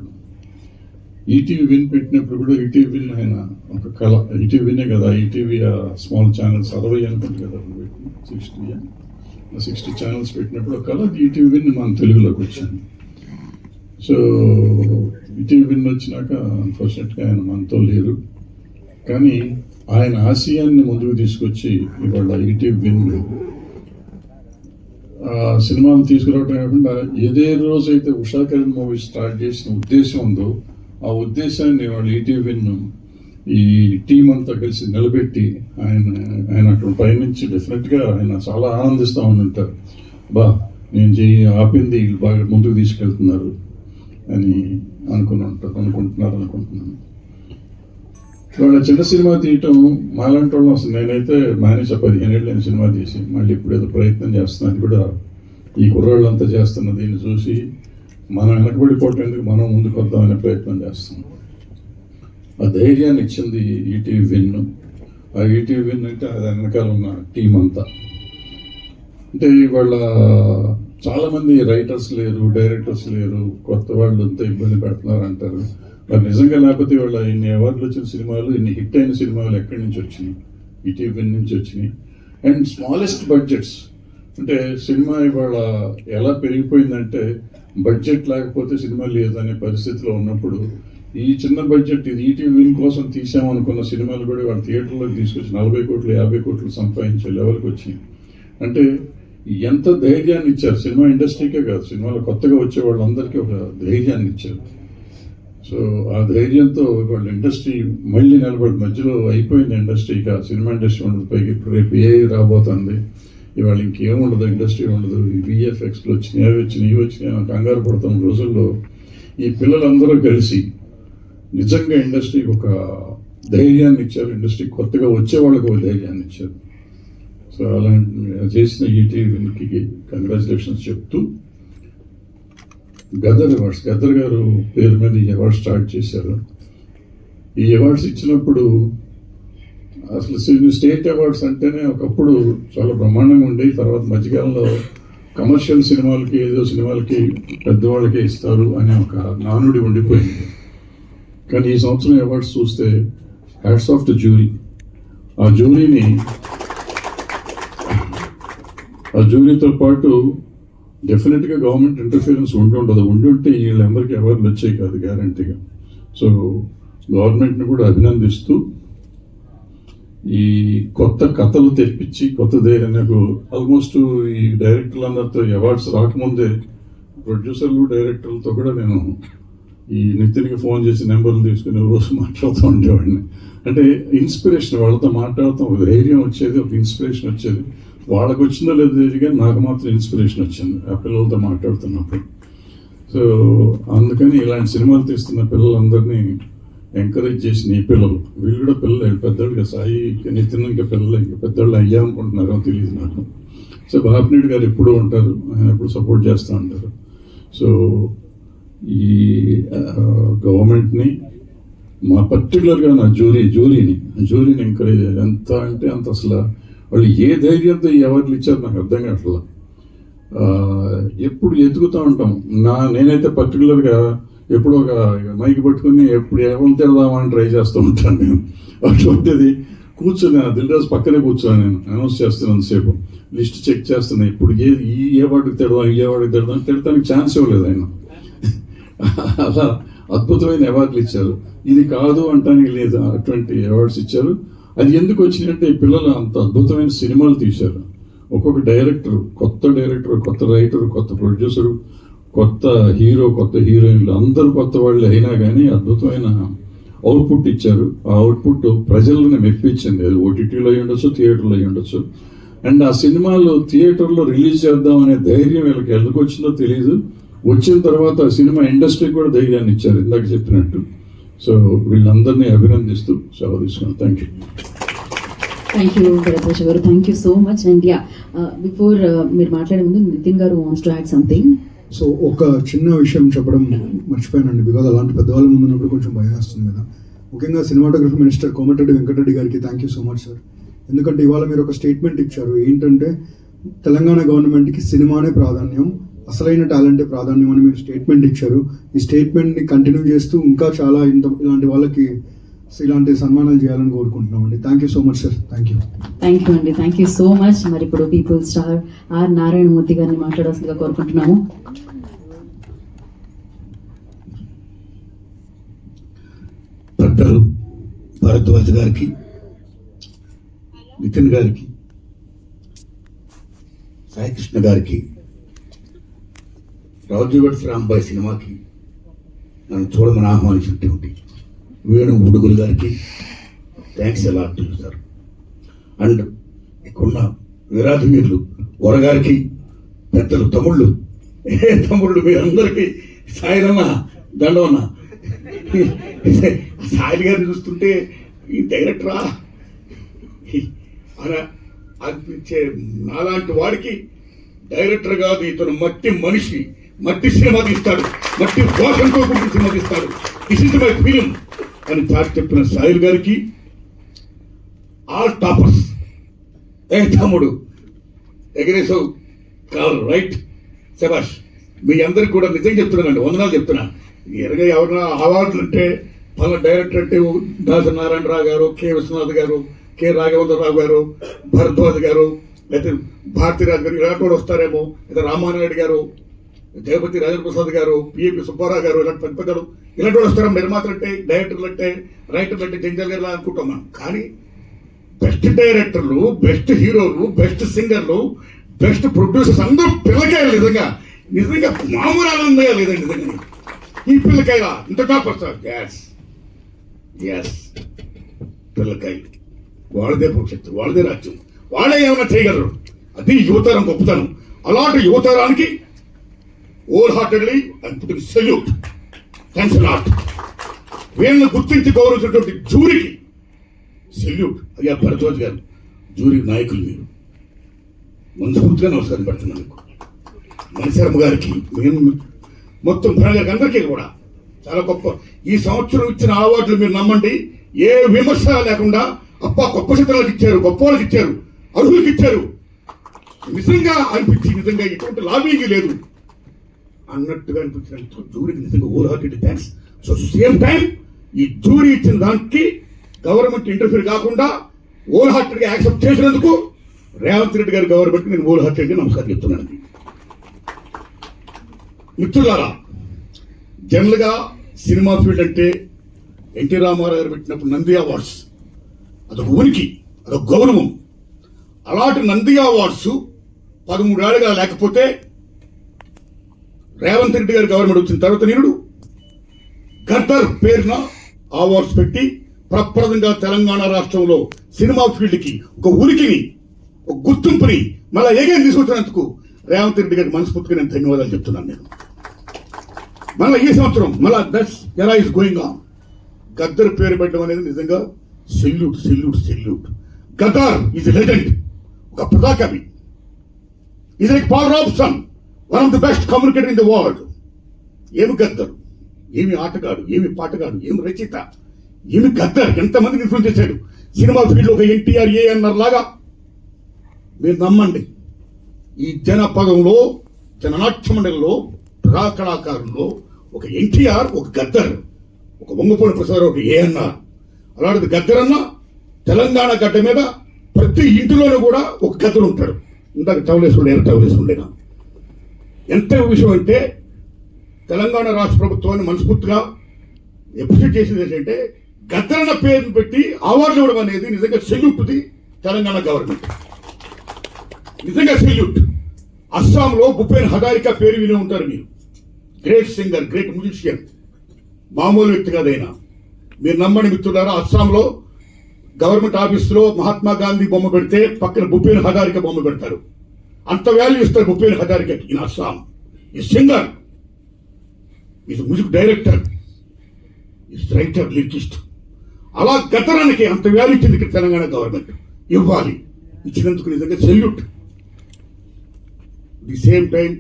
S19: ఈటీవీ విన్ పెట్టినప్పుడు కూడా ఈటీవీ విన్ ఆయన ఒక కళ. ఈటీవీ వినే కదా, ఈటీవీ స్మాల్ ఛానల్స్ 60 అనుకుంటు కదా, 60 ఛానల్స్ పెట్టినప్పుడు ఒక కళ ఈటీవీ విన్ మన తెలుగులోకి వచ్చింది. సో ఈటీవీ విన్ వచ్చినాక అన్ఫార్చునేట్గా ఆయన మనతో లేరు. కానీ ఆయన ఆశయాన్ని ముందుకు తీసుకొచ్చి ఇవాళ ఈటీవీ విన్ సినిమాలు తీసుకురావటం కాకుండా ఏదే రోజైతే ఉషా కిరణ్ మూవీ స్టార్ట్ చేసిన ఉద్దేశం ఉందో ఆ ఉద్దేశాన్ని వాళ్ళు ఈటీవీ విన్ ఈ టీం అంతా కలిసి నిలబెట్టి ఆయన అక్కడ పైనుంచి డెఫినెట్గా ఆయన చాలా ఆనందిస్తూ ఉంటారు. నేను ఆపింది వీళ్ళు బాగా ముందుకు తీసుకెళ్తున్నారు అని అనుకుంటున్నాను. వాళ్ళ చిన్న సినిమా తీయటం మాలాంటి వాళ్ళం అసలు నేనైతే మానేసా 15 ఏళ్ళు నేను సినిమా తీసి మళ్ళీ ఇప్పుడు ఏదో ప్రయత్నం చేస్తున్నాను. అది కూడా ఈ కుర్రాళ్ళంతా చేస్తున్న దీన్ని చూసి మనం వెనకబడిపోవటం ఎందుకు, మనం ముందుకు వద్దామనే ప్రయత్నం చేస్తున్నాం. ఆ ధైర్యాన్ని ఇచ్చింది ఈటీవీ విన్. ఆ ఈటీవీ విన్ అంటే అది వెనకాల ఉన్న టీం అంతా. అంటే వాళ్ళ చాలామంది రైటర్స్ లేరు, డైరెక్టర్స్ లేరు, కొత్త వాళ్ళు అంతా ఇబ్బంది పెడుతున్నారు అంటారు. మరి నిజంగా లేకపోతే వాళ్ళ ఇన్ని అవార్డులు వచ్చిన సినిమాలు, ఇన్ని హిట్ అయిన సినిమాలు ఎక్కడి నుంచి వచ్చినాయి? ఈటీవీ విన్ నుంచి వచ్చినాయి. అండ్ స్మాలెస్ట్ బడ్జెట్స్ అంటే సినిమా ఇవాళ ఎలా పెరిగిపోయిందంటే బడ్జెట్ లేకపోతే సినిమా లేదనే పరిస్థితిలో ఉన్నప్పుడు ఈ చిన్న బడ్జెట్ ఇది ఈటీవీ విన్ కోసం తీసామనుకున్న సినిమాలు కూడా వాళ్ళ థియేటర్లోకి తీసుకొచ్చి 40 కోట్లు 50 కోట్లు సంపాదించే లెవెల్కి వచ్చినాయి. అంటే ఎంత ధైర్యాన్ని ఇచ్చారు సినిమా ఇండస్ట్రీకే కాదు, సినిమాలో కొత్తగా వచ్చే వాళ్ళందరికీ ఒక ధైర్యాన్ని ఇచ్చారు. సో ఆ ధైర్యంతో వాళ్ళ ఇండస్ట్రీ మళ్ళీ నిలబడి మధ్యలో అయిపోయింది ఇండస్ట్రీగా, సినిమా ఇండస్ట్రీ ఉండదు. పైకి ఇప్పుడు రేపు ఏఐ రాబోతుంది, ఇవాళ ఇంకేముండదు, ఇండస్ట్రీ ఉండదు. ఈ విఎఫ్ఎక్స్లు వచ్చినాయి, అవి వచ్చినాయి, ఇవి వచ్చినాయి, కంగారు పడుతున్న రోజుల్లో ఈ పిల్లలందరూ కలిసి నిజంగా ఇండస్ట్రీకి ఒక ధైర్యాన్ని ఇచ్చారు. ఇండస్ట్రీ కొత్తగా వచ్చే వాళ్ళకి ఒక ధైర్యాన్ని ఇచ్చారు. సో అలాంటి చేసిన ఈటీవీకి కంగ్రాచులేషన్స్ చెప్తూ గదర్ అవార్డ్స్, గదర్ గారు పేరు మీద ఈ అవార్డ్స్ స్టార్ట్ చేశారు. ఈ అవార్డ్స్ ఇచ్చినప్పుడు అసలు స్టేట్ అవార్డ్స్ అంటేనే ఒకప్పుడు చాలా బ్రహ్మాండంగా ఉండేవి. తర్వాత మధ్యకాలంలో కమర్షియల్ సినిమాలకి ఏదో సినిమాలకి పెద్దవాళ్ళకే ఇస్తారు అనే ఒక నానుడి ఉండిపోయింది. కానీ ఈ సంవత్సరం అవార్డ్స్ చూస్తే హ్యాట్స్ ఆఫ్ టు జ్యూరీ. ఆ జ్యూరీతో పాటు డెఫినెట్గా గవర్నమెంట్ ఇంటర్ఫియరెన్స్ ఉండుంటే వీళ్ళందరికీ అవార్డులు వచ్చాయి కాదు గ్యారంటీగా. సో గవర్నమెంట్ని కూడా అభినందిస్తూ ఈ కొత్త కథలు తెప్పించి కొత్త నాకు ఆల్మోస్ట్ ఈ డైరెక్టర్లందరితో అవార్డ్స్ రాకముందే ప్రొడ్యూసర్లు డైరెక్టర్లతో కూడా నేను ఈ నితిన్కి ఫోన్ చేసి నెంబర్లు తీసుకుని రోజు మాట్లాడుతూ ఉండేవాడిని. అంటే ఇన్స్పిరేషన్, వాళ్ళతో మాట్లాడుతూ ఒక ధైర్యం వచ్చేది, ఒక ఇన్స్పిరేషన్ వచ్చేది. వాళ్ళకు వచ్చిందో లేదో తెలియదు కానీ నాకు మాత్రం ఇన్స్పిరేషన్ వచ్చింది ఆ పిల్లలతో మాట్లాడుతున్నప్పుడు. సో అందుకని ఇలాంటి సినిమాలు తీస్తున్న పిల్లలందరినీ ఎంకరేజ్ చేసిన ఈ పిల్లలు, వీళ్ళు కూడా పిల్లలు పెద్దోళ్ళుగా, సాయి నితిన్ ఇంకా పిల్లలు ఇంకా పెద్దోళ్ళు అయ్యా అనుకుంటున్నారో తెలియదు నాకు. సో బాపినేడు గారు ఎప్పుడూ ఉంటారు, ఆయన ఎప్పుడు సపోర్ట్ చేస్తూ ఉంటారు. సో ఈ గవర్నమెంట్ని మా పర్టికులర్గా నా జ్యూరీని ఎంకరేజ్ చేయాలి. ఎంత అంటే అంత అసలు వాళ్ళు ఏ ధైర్యంతో ఈ అవార్డులు ఇచ్చారు నాకు అర్థం కావట్లేదు. ఎప్పుడు ఎదుగుతూ ఉంటాం. నేనైతే పర్టికులర్గా ఎప్పుడు ఒక మైక్ పట్టుకుని ఎప్పుడు ఏమని తిడదామని ట్రై చేస్తూ ఉంటాను నేను. అటువంటిది కూర్చొని దిల్రాజు పక్కనే కూర్చొని నేను అనౌన్స్ చేస్తున్నాను సేపు లిస్ట్ చెక్ చేస్తున్నాను. ఇప్పుడు ఏ వాడికి తిడదాం తిడటానికి ఛాన్స్ ఇవ్వలేదు ఆయన. అలా అద్భుతమైన అవార్డులు ఇచ్చారు. ఇది కాదు అంటానికి లేదు, అటువంటి అవార్డ్స్ ఇచ్చారు. అది ఎందుకు వచ్చినాయంటే ఈ పిల్లలు అంత అద్భుతమైన సినిమాలు తీశారు. ఒక్కొక్క డైరెక్టర్, కొత్త రైటర్, కొత్త ప్రొడ్యూసరు కొత్త హీరో, కొత్త హీరోయిన్లు అందరూ కొత్త వాళ్ళు అయినా కానీ అద్భుతమైన అవుట్పుట్ ఇచ్చారు. ఆ అవుట్పుట్ ప్రజలను మెప్పించింది. అది ఓటీటీలో అయి ఉండొచ్చు, థియేటర్లో అయి ఉండొచ్చు. అండ్ ఆ సినిమాలు థియేటర్లో రిలీజ్ చేద్దాం అనే ధైర్యం వీళ్ళకి ఎందుకు వచ్చిందో తెలియదు. వచ్చిన తర్వాత సినిమా ఇండస్ట్రీకి కూడా ధైర్యాన్ని ఇచ్చారు, ఇందాక చెప్పినట్టు. సో వీళ్ళందరినీ అభినందిస్తూ సెలవు తీసుకున్నాను. Thank you.
S2: Thank you Bharadwaj గారు, thank you so much. And yeah, before మీరు మాట్లాడే ముందు నితిన్ గారు wants to add something.
S13: So ఒక చిన్న విషయం చెప్పడం మర్చిపోయానండి, బికాజ్ అలాంటి పెద్దవాళ్ళ ముందు ఉన్నప్పుడు కొంచెం భయం వేస్తుంది కదా. ముఖ్యంగా సినిమాటోగ్రఫీ మినిస్టర్ కోమటిరెడ్డి వెంకటరెడ్డి గారికి thank you so much sir. ఎందుకంటే ఇవాళ మీరు ఒక స్టేట్మెంట్ ఇచ్చారు, ఏంటంటే తెలంగాణ గవర్నమెంట్కి సినిమానే ప్రాధాన్యం, అసలైన టాలెంటే ప్రాధాన్యం అని మీరు స్టేట్మెంట్ ఇచ్చారు. ఈ స్టేట్మెంట్ని కంటిన్యూ చేస్తూ ఇంకా చాలా ఇలాంటి వాళ్ళకి ఇలాంటి సన్మానాలు చేయాలని కోరుకుంటున్నాం అండి. Thank you so much sir. Thank you.
S2: Thank you అండి, థ్యాంక్ యూ సో మచ్. మరి ఇప్పుడు పీపుల్ స్టార్ ఆర్ నారాయణమూర్తి గారిని మాట్లాడాల్సిందిగా కోరుకుంటున్నాము.
S20: పెద్దలు భరద్వాజ్ గారికి, నితిన్ గారికి, సాయికృష్ణ గారికి, రాజు వెడ్స్ రాంబాయ్ సినిమాకి నన్ను చూడమని ఆహ్వానించినటువంటి వేణు ఉడుగులు గారికి థ్యాంక్స్ ఎలా సార్. అండ్ ఇక్కడున్న వీరాధి వీరులు వరగారికి, పెద్దలు తమ్ముళ్ళు మీరందరికీ సాయిరన్న దండవన్న. సాయి గారిని చూస్తుంటే ఈ డైరెక్టరా అని అనిపించే నాలాంటి వాడికి డైరెక్టర్ కాదు, ఇతను మట్టి మనిషి, మట్టి సినిమా తీస్తాడు, మట్టి దోషంతో కూడిన సినిమా తీస్తాడు, దిస్ ఇస్ మై ఫిలిం అని చాటి చెప్పిన సాయిల్ గారికి, ఆల్ టాపర్స్, ఏ తమ్ముడు ఎగరేసావు కాదు రైట్, శభాష్. మీ అందరికి కూడా నిజంగా చెప్తున్నానండి, వందనాలు చెప్తున్నా. ఎరగా ఎవరైనా అవార్డులు అంటే పలానా డైరెక్టర్ అంటే దాసరి నారాయణరావు గారు, కె విశ్వనాథ్ గారు, కె రాఘవేంద్రరావు గారు, భరద్వాజ్ గారు, లేకపోతే భారతీరాజ్ గారు ఇలాంటి వాడు వస్తారేమో, లేదా రామానాయుడు గారు, జగపతి రాజేంద్ర ప్రసాద్ గారు, పిఏపి సుబ్బారావు గారు, ఇలాంటి పెద్ద పెద్దలు ఇలాంటి వాళ్ళు వస్తారా. నిర్మాతలు అంటే, డైరెక్టర్లు అంటే, రైటర్లు అంటే జంజాల్ గారు అనుకుంటాం మనం. కానీ బెస్ట్ డైరెక్టర్లు, బెస్ట్ హీరోలు, బెస్ట్ సింగర్లు, బెస్ట్ ప్రొడ్యూసర్స్ అందరూ పిల్లకాయలు. నిజంగా నిజంగా మామూలు ఆనందంగా లేదండి నిజంగా ఈ పిల్లకాయల ఇంత టాపర్ సార్. గ్యాస్ గ్యాస్ పిల్లకాయలు వాళ్ళదే భవిష్యత్తు, వాళ్ళదే రాజ్యం, వాళ్ళే ఏమైనా చేయగలరు. అది యువతరం గొప్పతనం. అలాంటి యువతరానికి whole heartedly and salute, thanks lot. వీళ్ళని గుర్తించి గౌరవించినటువంటి జూరీకి సెల్యూట్. అయ్యా భరద్వాజ్ గారు, జూరీ నాయకులు మీరు, మనస్ఫూర్తిగా నమస్కారం పెడుతున్నాను మీకు. మణిశర్మ గారికి, మేము మొత్తం గారికి అందరికీ కూడా చాలా గొప్ప. ఈ సంవత్సరం ఇచ్చిన అవార్డులు మీరు నమ్మండి, ఏ విమర్శ లేకుండా అప్ప గొప్ప చిత్రాలకు ఇచ్చారు, గొప్ప వాళ్ళకి ఇచ్చారు, అర్హులకి ఇచ్చారు. నిజంగా అనిపించి, నిజంగా ఎటువంటి లాబింగ్ లేదు అన్నట్టుగా అనిపించినందుకు జూరీకి నిజంగా whole hearted thanks. So same time ఈ జూరీ ఇచ్చిన దానికి గవర్నమెంట్ ఇంటర్ఫీర్ కాకుండా హోల్ హార్టెడ్గా యాక్సెప్ట్ చేసినందుకు రేవంత్ రెడ్డి గారి గవర్నమెంట్కి నేను హోల్ హార్టెడ్గా నమస్కారం చెప్తున్నాను. మిత్రులారా, జనరల్గా సినిమా ఫీల్డ్ అంటే ఎన్టీ రామారావు గారు పెట్టినప్పుడు నంది అవార్డ్స్ అదొక ఉనికి, అదొక గౌరవం. అలాంటి నంది అవార్డ్స్ 13 ఏళ్ళుగా లేకపోతే రేవంత్ రెడ్డి గారి గవర్నమెంట్ వచ్చిన తర్వాత నిరుడు గద్దర్ పేరున అవార్డ్స్ పెట్టి ప్రప్రదంగా తెలంగాణ రాష్ట్రంలో సినిమా ఫీల్డ్కి ఒక ఉనికిని, ఒక గుర్తింపుని మళ్ళీ ఏగేం తీసుకొచ్చినందుకు రేవంత్ రెడ్డి గారికి మనస్ఫూర్తిగా నేను ధన్యవాదాలు చెప్తున్నాను. నేను మళ్ళీ ఈ సంవత్సరం మళ్ళీ దట్స్ ఎలా ఇస్ గోయింగ్ ఆన్. గద్దర్ పేరు పెట్టడం అనేది నిజంగా salute, salute, salute. Gaddar is legend, ఒక ప్రజాకవి. Is like Paul Robeson, one of the best communicator in the world. ఏమి గద్దర్, ఏమి ఆటగాడు, ఏమి పాటగాడు, ఏమి రచయిత, ఏమి గద్దర్, ఎంతమందిని ఇన్ఫ్లుయెన్స్ చేశాడు సినిమా ఫీల్డ్. ఒక ఎన్టీఆర్, ఏఎన్ఆర్ లాగా. మీరు నమ్మండి, ఈ జనపదంలో, జననాట్య మండలిలో, కళాకారుల్లో ఒక ఎన్టీఆర్, ఒక గద్దర్, ఒక వంగపూడి ప్రసాద్, ఒక ఏఎన్ఆర్. అలాంటిది గద్దర్ అన్న తెలంగాణ గడ్డ మీద ప్రతి ఇంటిలోనూ కూడా ఒక గద్దరు ఉంటాడు. ఇందాక టవలేసుండేనా ఎంత విషయం అంటే తెలంగాణ రాష్ట్ర ప్రభుత్వాన్ని మనస్ఫూర్తిగా అప్రిషియేట్ చేసేది ఏంటంటే గద్దర్ అన్న పేరును పెట్టి అవార్డులు ఇవ్వడం అనేది నిజంగా సెల్యూట్ ది తెలంగాణ గవర్నమెంట్. నిజంగా సెల్యూట్. అస్సాంలో భూపేన్ హజారికా పేరు విని ఉంటారు మీరు. గ్రేట్ సింగర్, గ్రేట్ మ్యూజిషియన్, మామూలు వ్యక్తి కాదైనా. మీరు నమ్మని మిత్రులారా, అస్సాంలో గవర్నమెంట్ ఆఫీసులో మహాత్మా గాంధీ బొమ్మ పెడితే పక్కన భూపేన్ హజారికా బొమ్మ పెడతారు. అంత వాల్యూ ఇస్తారు భూపేన్ హజారికాకి. ఇన్ అస్సాం ఈ singer, is music director, is writer, lyricist. అలా గతరానికి అంత వాల్యూ ఇచ్చింది ఇక్కడ తెలంగాణ గవర్నమెంట్. ఇవ్వాలి, ఇచ్చినందుకు నిజంగా సెల్యూట్. ది సేమ్ టైం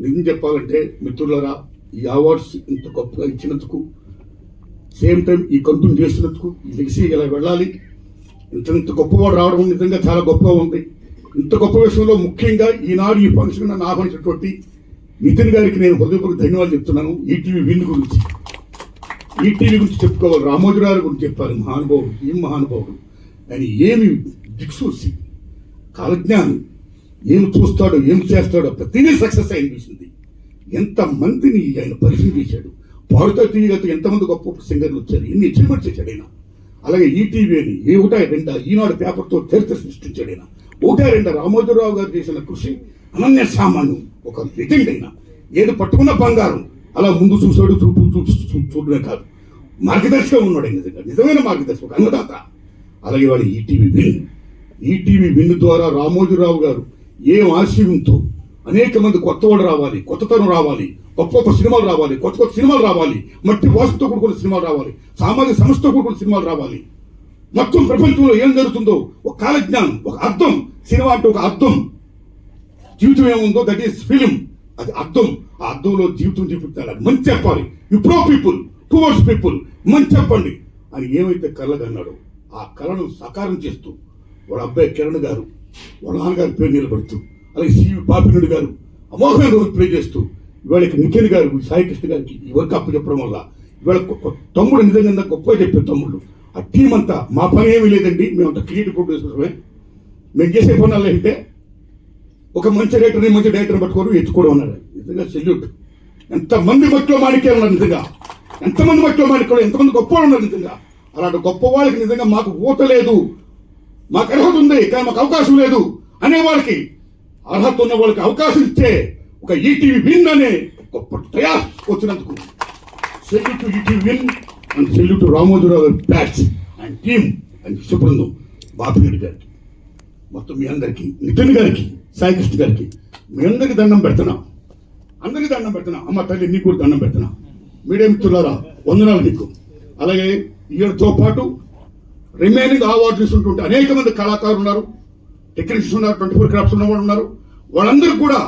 S20: నిజం చెప్పాలంటే మిత్రులారా, ఈ అవార్డ్స్ ఇంత గొప్పగా ఇచ్చినందుకు, సేమ్ టైం ఈ కంటిన్యూ చేస్తున్నందుకు, ఈ లెగసీ ఇలా వెళ్ళాలి. ఇంత గొప్పవాడు రావడం నిజంగా చాలా గొప్పగా ఉంది. ఇంత గొప్ప విషయంలో ముఖ్యంగా ఈనాడు ఈ ఫంక్షన్ నన్ను ఆహ్వానించినటువంటి నితిన్ గారికి నేను హృదయపూర్వక ధన్యవాదాలు చెప్తున్నాను. ఈటీవీ విన్ గురించి, ఈటీవీ గురించి చెప్పుకోవాలి, రామోజీరావు గురించి చెప్పాలి. మహానుభావుడు, ఏం మహానుభావుడు. ఆయన ఏమి దిక్సూసి, కాలజ్ఞానం, ఏమి చూస్తాడో ఏం చేస్తాడో ప్రతిదీ సక్సెస్ అయిన చూసింది. ఎంతమందిని ఆయన పరిచయం చేశాడు. పాడుతా తీయగతో ఎంతమంది గొప్ప సింగర్లు వచ్చారు, ఎన్ని అచీవ్మెంట్స్ చేశాడు ఆయన. అలాగే ఈటీవీ అని ఒకటా రెండా ఈనాడు పేపర్తో చరిత్ర సృష్టించాడు ఆయన. ఒకటా రెండా రామోజీరావు గారు చేసిన కృషి అనన్య సామాన్యం. ఒక లెజెండ్ అయినా ఏది పట్టుకున్న బంగారం. అలా ముందు చూశాడు, చూడమే కాదు, మార్గదర్శిగా ఉన్నాడు ఆయన. నిజంగా నిజమైన మార్గదర్శి, ఒక అన్నదాత. అలాగే వాడు ఈటీవీ విన్ ద్వారా రామోజీరావు గారు ఏం ఆశయంతో అనేక మంది కొత్తవాడు రావాలి, కొత్తతనం రావాలి, గొప్ప గొప్ప సినిమాలు రావాలి, కొత్త కొత్త సినిమాలు రావాలి, మట్టి వాసుతో కూడుకున్న సినిమాలు రావాలి, సామాజిక సమస్యతో కూడుకున్న సినిమాలు రావాలి. మొత్తం ప్రపంచంలో ఏం జరుగుతుందో ఒక కాలజ్ఞానం, ఒక అర్థం. సినిమా అంటే ఒక అర్థం. జీవితం ఏముందో దట్ ఈస్ ఫిలిం, అది అర్థం. ఆ అర్థంలో జీవితం చూపించాలి, మంచి చెప్పాలి. You pro people, towards people, మంచి చెప్పండి అని ఏమైతే కలగన్నాడో ఆ కళను సాకారం చేస్తూ వాళ్ళ అబ్బాయి కిరణ్ గారు, వాళ్ళ నాన్నగారి పేరు నిలబడుతూ, అలాగే సివి బాపినుడి గారు అమోఘమైన రోజు ప్లే చేస్తూ, ఇవాళ నిఖిల్ గారు, సాయికృష్ణ గారికి ఈ వర్క్ అప్పు చెప్పడం వల్ల ఇవాళ తమ్ముడు నిజంగా గొప్పగా చెప్పారు తమ్ముళ్ళు. ఆ టీం అంతా మా పని ఏమీ లేదండి, మేమంతా క్రియేటివ్ ప్రొడ్యూసర్మే. మేము చేసే పనులు అంటే ఒక మంచి డైరెక్టర్ని మంచి డైరెక్టర్ని పట్టుకోరు, ఎత్తుకోవడం అన్నారు. నిజంగా సెల్యూట్. ఎంతమంది మట్టిలో మాణిక్యాలు ఉన్నారు నిజంగా, ఎంతమంది మట్టిలో మాణిక్యాలు, ఎంతమంది గొప్పవాళ్ళు ఉన్నారు నిజంగా. అలాంటి గొప్ప వాళ్ళకి నిజంగా మాకు ఊత లేదు, మాకు అర్హత ఉంది కానీ మాకు అవకాశం లేదు అనే వాళ్ళకి, అర్హత ఉన్న వాళ్ళకి అవకాశం ఇచ్చే ఒక ఈటీవీ విన్ అనే గొప్ప తయారు వచ్చినందుకు salute to ETV Win and salute to Ramoji Rao batch and team and Subrahmanyam, Bapireddy గారికి, మొత్తం మీ అందరికీ, నితిన్ గారికి, సాయికృష్ణ గారికి, మీ అందరికీ దండం పెడుతున్నాం. అందరికీ దండం పెడుతున్నా. అమ్మ తల్లి నీకు కూడా దండం పెడుతున్నా. మీడియా మిత్రులారా వందనాలు మీకు. అలాగే ఈయనతో పాటు రిమైనింగ్ అవార్డులు ఇస్తుంటే అనేక మంది కళాకారులు ఉన్నారు, టెక్నీషియన్స్ ఉన్నారు, 24 క్రాఫ్ట్స్ ఉన్నవాళ్ళు ఉన్నారు. వాళ్ళందరూ కూడా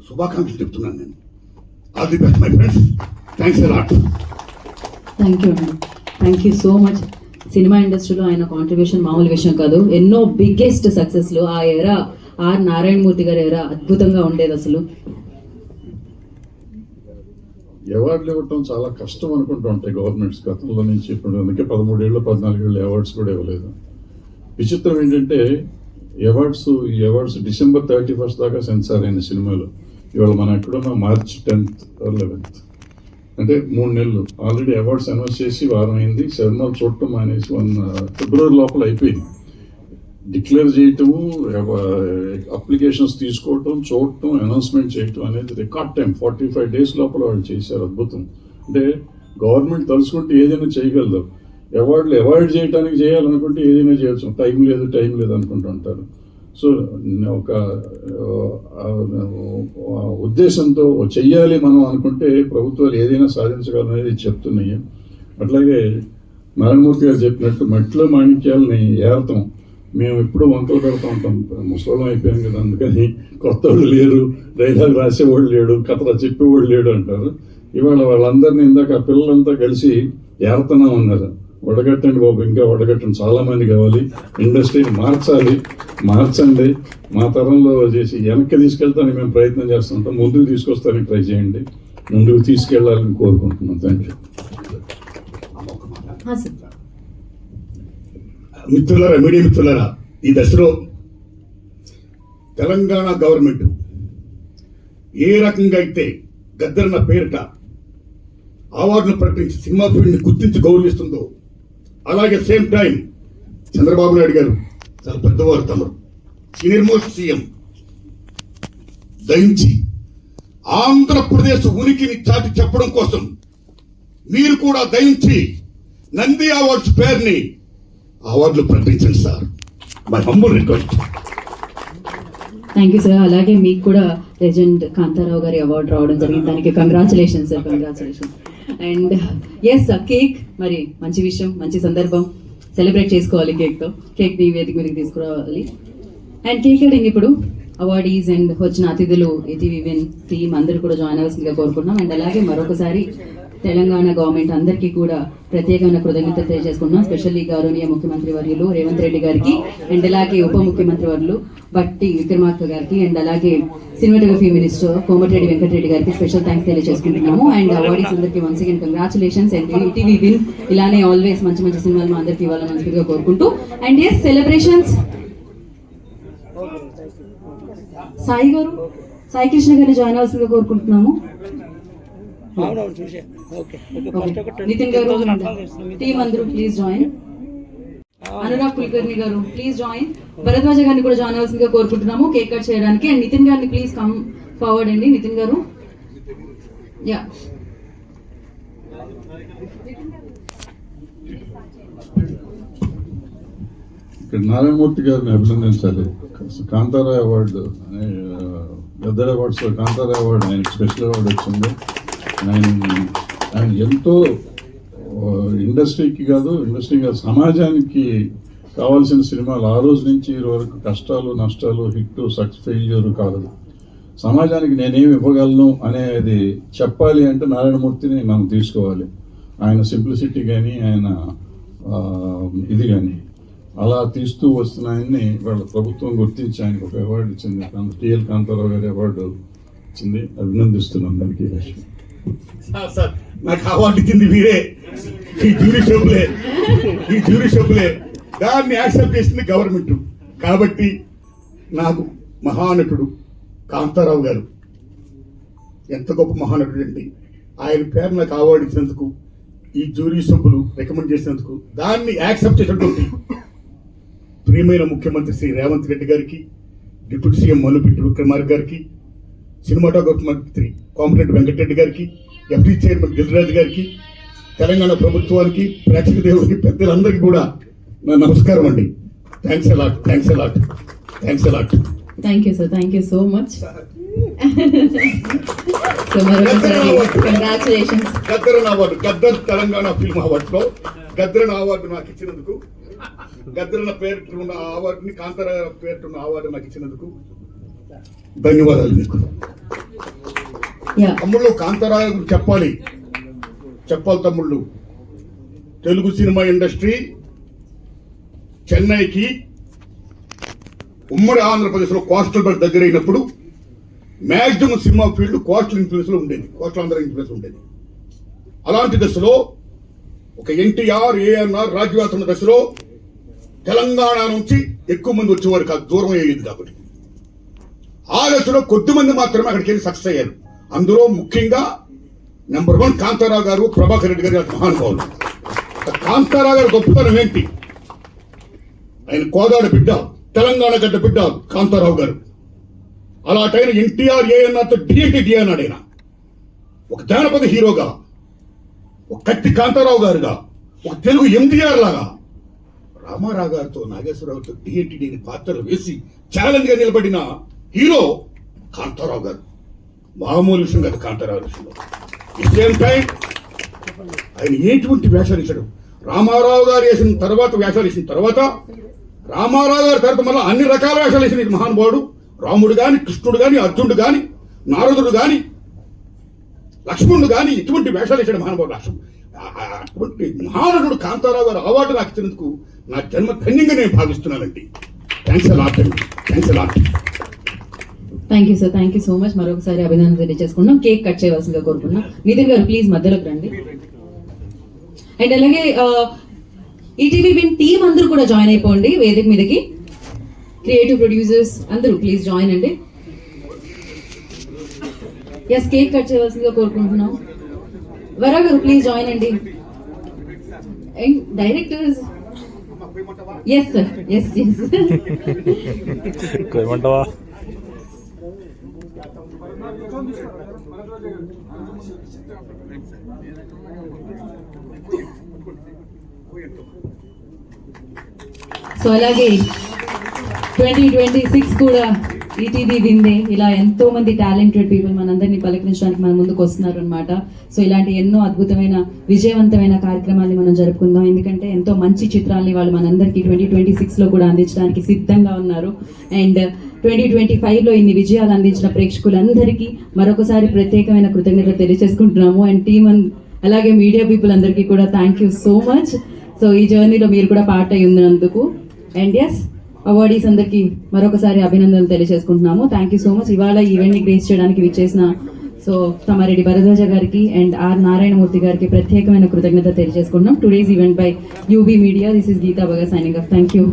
S20: శుభాకాంక్షలు చెప్తున్నాను నేను. All the best my friends. Thanks a lot.
S2: Thank you అండి, thank you so much. Cinema ఇండస్ట్రీలో ఆయన కాంట్రిబ్యూషన్ మామూలు విషయం కాదు. ఎన్నో బిగ్గెస్ట్ సక్సెస్లు ఆ ఎరా, ఆర్ నారాయణమూర్తి గారి ఎరా అద్భుతంగా ఉండేది. అసలు
S19: అవార్డులు ఇవ్వటం చాలా కష్టం అనుకుంటూ ఉంటాయి గవర్నమెంట్స్ గతంలో నుంచి. ఇప్పుడు అందుకే 13 ఏళ్ళు 14 ఏళ్ళు అవార్డ్స్ కూడా ఇవ్వలేదు. విచిత్రం ఏంటంటే ఈ అవార్డ్స్ December 31 దాకా సెన్సార్ అయిన సినిమాలు ఇవాళ మనం ఎక్కడున్నా March 10th or 11th, అంటే 3 నెలలు ఆల్రెడీ అవార్డ్స్ అనౌన్స్ చేసి వారం అయింది. సినిమాలు చూడటం మానేసి February లోపల అయిపోయింది. డిక్లేర్ చేయటము, అప్లికేషన్స్ తీసుకోవటం, చూడటం, అనౌన్స్మెంట్ చేయటం అనేది రికార్డ్ టైం 45 days లోపల వాళ్ళు చేశారు. అద్భుతం. అంటే గవర్నమెంట్ తలుచుకుంటే ఏదైనా చేయగలదు. అవార్డులు అవాయిడ్ చేయడానికి చేయాలనుకుంటే ఏదైనా చేయొచ్చు. టైం లేదు అనుకుంటూ ఉంటారు. సో ఒక ఉద్దేశంతో చెయ్యాలి మనం అనుకుంటే ప్రభుత్వాలు ఏదైనా సాధించగలనేది చెప్తున్నాయి. అట్లాగే నారాయణమూర్తి గారు చెప్పినట్టు మట్టిలో మాణిక్యాలని ఏరతం మేము ఎప్పుడూ వంకలు పెడతా ఉంటాం. ముసలం అయిపోయాం కదా, అందుకని కొత్త వాళ్ళు లేరు, డైలాగ్ రాసేవాళ్ళు లేడు, కథ చెప్పేవాళ్ళు లేడు అంటారు. ఇవాళ వాళ్ళందరినీ ఇందాక ఆ పిల్లలంతా కలిసి ఏరతనం ఉన్నారు. వడగట్టండి బాబు, ఇంకా వడగట్టండి, చాలా మంది కావాలి, ఇండస్ట్రీని మార్చండి, మా తరంలో చేసి వెనక్కి తీసుకెళ్తానికి మేము ప్రయత్నం చేస్తుంటాం, ముందుకు తీసుకొస్తానికి ట్రై చేయండి, ముందుకు తీసుకెళ్లాలని కోరుకుంటున్నాం. Thank you.
S20: మిత్రులారా, మీడియా మిత్రులారా, ఈ దశలో తెలంగాణ గవర్నమెంట్ ఏ రకంగా అయితే గద్దరన్న పేరిట అవార్డును ప్రకటించి సినిమా ఫీల్డ్ని గుర్తించి గౌరవిస్తుందో, అలాగే సేమ్ టైం చంద్రబాబు నాయుడు గారు చాలా పెద్దవారు, తమరు సీనియర్ మోస్ట్ సీఎం దయించి ఆంధ్రప్రదేశ్ ఉనికిని చాటి చెప్పడం కోసం మీరు కూడా దయించి నంది అవార్డ్స్ పేరుని అవార్డులు ప్రకటించండి సార్. My humble request.
S2: Thank you sir. అలాగే మీకు కూడా లెజెండ్ కాంతారావు గారి అవార్డు రావడం జరిగింది. దానికి congratulation sir, congratulation. And yes cake, మరి మంచి విషయం, మంచి సందర్భం, సెలబ్రేట్ చేసుకోవాలి కేక్తో. కేక్ని వేదిక మీదకి తీసుకురావాలి. అండ్ కేక్ కటింగ్ ఇప్పుడు అవార్డీస్ అండ్ వచ్చిన అతిథులు, ఈటీవీ విన్ టీమ్ అందరూ కూడా జాయిన్ అవ్వాల్సిందిగా కోరుకుంటున్నాం. అండ్ అలాగే మరొకసారి తెలంగాణ గవర్నమెంట్ అందరికీ కూడా ప్రత్యేకమైన కృతజ్ఞతలు తెలియజేసుకుంటున్నాం. స్పెషల్లీ గౌరవనీయ ముఖ్యమంత్రి వర్యులు రేవంత్ రెడ్డి గారికి, అండ్ అలాగే ఉప ముఖ్యమంత్రి వర్యులు బట్టి విక్రమార్క గారికి, అండ్ అలాగే సినిమాటోగ్రఫీ మినిస్టర్ కోమటిరెడ్డి వెంకటరెడ్డి గారికి స్పెషల్ థ్యాంక్స్ తెలియజేసుకుంటున్నాము. అండ్ అవార్డీస్ అందరికీ once again congratulations. And ETV win ఇలానే ఆల్వేస్ మంచి మంచి సినిమాలు మా అందరికీ ఇవ్వాలని మనస్ఫూర్తిగా కోరుకుంటూ, అండ్ ఎస్ సెలబ్రేషన్స్ సాయి గారు, సాయి కృష్ణ గారిని జాయిన్ అవ్వాల్సిందిగా కోరుకుంటున్నాము. నితిన్ గారు, టీమ్ అందరూ ప్లీజ్ జాయిన్. అనురాగ్ కుల్కర్ణి గారు ప్లీజ్ జాయిన్. భరద్వాజ గారిని కూడా జాయిన్ అవ్వాల్సిందిగా కోరుకుంటున్నాము కేక్ కట్ చేయడానికి. అండ్ నితిన్ గారిని ప్లీజ్ కమ్ ఫార్వర్డ్ అండి. నితిన్ గారు, యా
S19: ఇక్కడ నారాయణమూర్తి గారిని అభినందించాలి. Kantara award, Gaddar awards Kantara award ఆయనకి స్పెషల్ అవార్డు వచ్చింది. ఆయన ఎంతో ఇండస్ట్రీకి కాదు సమాజానికి కావాల్సిన సినిమాలు ఆ రోజు నుంచి ఈ వరకు కష్టాలు నష్టాలు హిట్ సక్సెస్ ఫెయిల్యూర్ కాదు, సమాజానికి నేనేమి ఇవ్వగలను అనేది చెప్పాలి అంటే నారాయణమూర్తిని మనం తీసుకోవాలి. ఆయన సింప్లిసిటీ కానీ ఆయన ఇది కానీ అలా తీస్తూ వస్తున్నాయని వాళ్ళ ప్రభుత్వం గుర్తించి ఆయనకు ఒక అవార్డు ఇచ్చింది. టిఎల్ కాంతారావు గారి అవార్డు ఇచ్చింది. అభినందిస్తున్నాం దానికి.
S20: సార్ నాకు అవార్డు ఇచ్చింది మీరే, ఈ జ్యూరీ సభ్యులే. దాన్ని యాక్సెప్ట్ చేసింది గవర్నమెంట్. కాబట్టి నాకు మహానటుడు కాంతారావు గారు ఎంత గొప్ప మహానటుడు అండి. ఆయన పేరు నాకు అవార్డు ఇచ్చినందుకు, ఈ జ్యూరీ సభ్యులు రికమెండ్ చేసినందుకు, దాన్ని యాక్సెప్ట్ చేసినటువంటి ప్రియమైన ముఖ్యమంత్రి శ్రీ రేవంత్ రెడ్డి గారికి, డిప్యూటీ సీఎం మల్లుపిట్టి విక్రమార్క గారికి, సినిమాటోగ్రఫీ మంత్రి కోమటిరెడ్డి వెంకటరెడ్డి గారికి, ఎఫ్డీ చైర్మన్ దిల్రాజు గారికి, తెలంగాణ ప్రభుత్వానికి, ప్రేక్షక దేవుడికి, పెద్దలందరికీ కూడా నా నమస్కారం అండి. Thanks a lot.
S2: Thank you sir, thank you so much. Congratulations.
S20: గద్దరన్ అవార్డు, గద్దర్ తెలంగాణ ఫిల్మ్ అవార్డులో గద్దరన్ అవార్డు నాకు ఇచ్చినందుకు, గద్దరన్న పేరున్న అవార్డుని కాంతారా పేరున్న అవార్డు నాకు ఇచ్చినందుకు ధన్యవాదాలు మీకు. తమ్ముళ్ళు కాంతారా గురించి చెప్పాలి తమ్ముళ్ళు. తెలుగు సినిమా ఇండస్ట్రీ చెన్నైకి ఉమ్మడి ఆంధ్రప్రదేశ్లో కోస్టల్ బెల్ట్ దగ్గర అయినప్పుడు maximum cinema field coastal influence లో ఉండేది, కోస్టల్ ఆంధ్ర ఇన్ఫ్లుయెన్స్ ఉండేది. అలాంటి దశలో ఒక ఎన్టీఆర్, ఏఎన్ఆర్ రాజ్యవ్యాప్త దశలో తెలంగాణ నుంచి ఎక్కువ మంది వచ్చేవారు కాదు, దూరం అయ్యేది. కాబట్టి ఆ దశలో కొద్దిమంది మాత్రమే అక్కడికి వెళ్ళి సక్సెస్ అయ్యారు. అందులో ముఖ్యంగా నెంబర్ 1 కాంతారావు గారు, ప్రభాకర్ రెడ్డి గారు మహానుభావులు. కాంతారావు గారి గొప్పతనం ఏంటి? ఆయన కోదాడ బిడ్డ, తెలంగాణ గడ్డ బిడ్డ కాంతారావు గారు. అలాంటైన ఎన్టీఆర్, ఏఎన్ఆర్తో డి అన్నాడు. ఆయన ఒక జానపద హీరోగా, ఒక కత్తి కాంతారావు గారుగా, ఒక తెలుగు ఎంజీఆర్ లాగా రామారావు గారితో, నాగేశ్వరరావుతో డి పాత్రలు వేసి ఛాలెంజ్ గా నిలబడిన హీరో కాంతారావు గారు. మామూలు విషయం కాదు కాంతారావు విషయంలో. సేమ్ టైం ఆయన ఎటువంటి వేషాలు ఇచ్చాడు. రామారావు గారు వేసిన తర్వాత వేషాలు ఇచ్చిన తర్వాత, రామారావు గారి తర్వాత మళ్ళీ అన్ని రకాల వేషాలు వేసిన మహానుభావుడు. రాముడు గాని, కృష్ణుడు గాని, అర్జునుడు గాని, నారదుడు గాని, లక్ష్మణుడు గాని ఇటువంటి వేషాలు ఇచ్చాడు మహానుభావుడు. అటువంటి మహానటుడు కాంతారావు గారు అవార్డు నాకు ఇచ్చినందుకు నా జన్మ ధన్యంగా నేను భావిస్తున్నానండి. థ్యాంక్స్ అలాట్ అండి.
S2: Thank you sir, thank you so much. మరొకసారి అభినందనలు తెలియజేసుకున్నాం. కేక్ కట్ చేయవలసిందిగా కోరుకున్నాం. నితిన్ గారు ప్లీజ్ మధ్యలోకి రండి. అండ్ అలాగే ఈటీవీ విన్ టీమ్ అందరూ కూడా జాయిన్ అయిపోండి వేదిక మీదకి. క్రియేటివ్ ప్రొడ్యూసర్స్ అందరూ ప్లీజ్ జాయిన్ అండి. ఎస్, కేక్ కట్ చేయవలసిందిగా కోరుకుంటున్నాం. వరా గారు ప్లీజ్ జాయిన్ అండి. And directors, yes sir, yes. So అలాగే 2026 కూడా ఈటీవీ విందే ఇలా ఎంతో మంది టాలెంటెడ్ పీపుల్ మనందరినీ పలకరించడానికి మన ముందుకు వస్తున్నారు అనమాట. సో ఇలాంటి ఎన్నో అద్భుతమైన విజయవంతమైన కార్యక్రమాన్ని మనం జరుపుకుందాం. ఎందుకంటే ఎంతో మంచి చిత్రాల్ని వాళ్ళు మనందరికీ 2026లో కూడా అందించడానికి సిద్ధంగా ఉన్నారు. అండ్ 2025లో ఇన్ని విజయాలు అందించిన ప్రేక్షకులందరికీ మరొకసారి ప్రత్యేకమైన కృతజ్ఞతలు తెలియజేసుకుంటున్నాము. అండ్ టీమ్ అలాగే మీడియా పీపుల్ అందరికీ కూడా thank you so much. So ఈ జర్నీలో మీరు కూడా పార్ట్ అయి ఉన్నందుకు. అండ్ ఎస్, అవార్డీస్ అందరికీ మరొకసారి అభినందనలు తెలియజేసుకుంటున్నాము. Thank you so much. ఇవాళ ఈవెంట్ని గ్రేస్ చేయడానికి విచ్చేసిన సో తమారెడ్డి భరద్వాజ గారికి అండ్ ఆర్ నారాయణమూర్తి గారికి ప్రత్యేకమైన కృతజ్ఞత తెలియజేసుకుంటున్నాం. Today's event by UB media. This is Geetha బగా సైనింగ్ ఆఫ్. Thank you.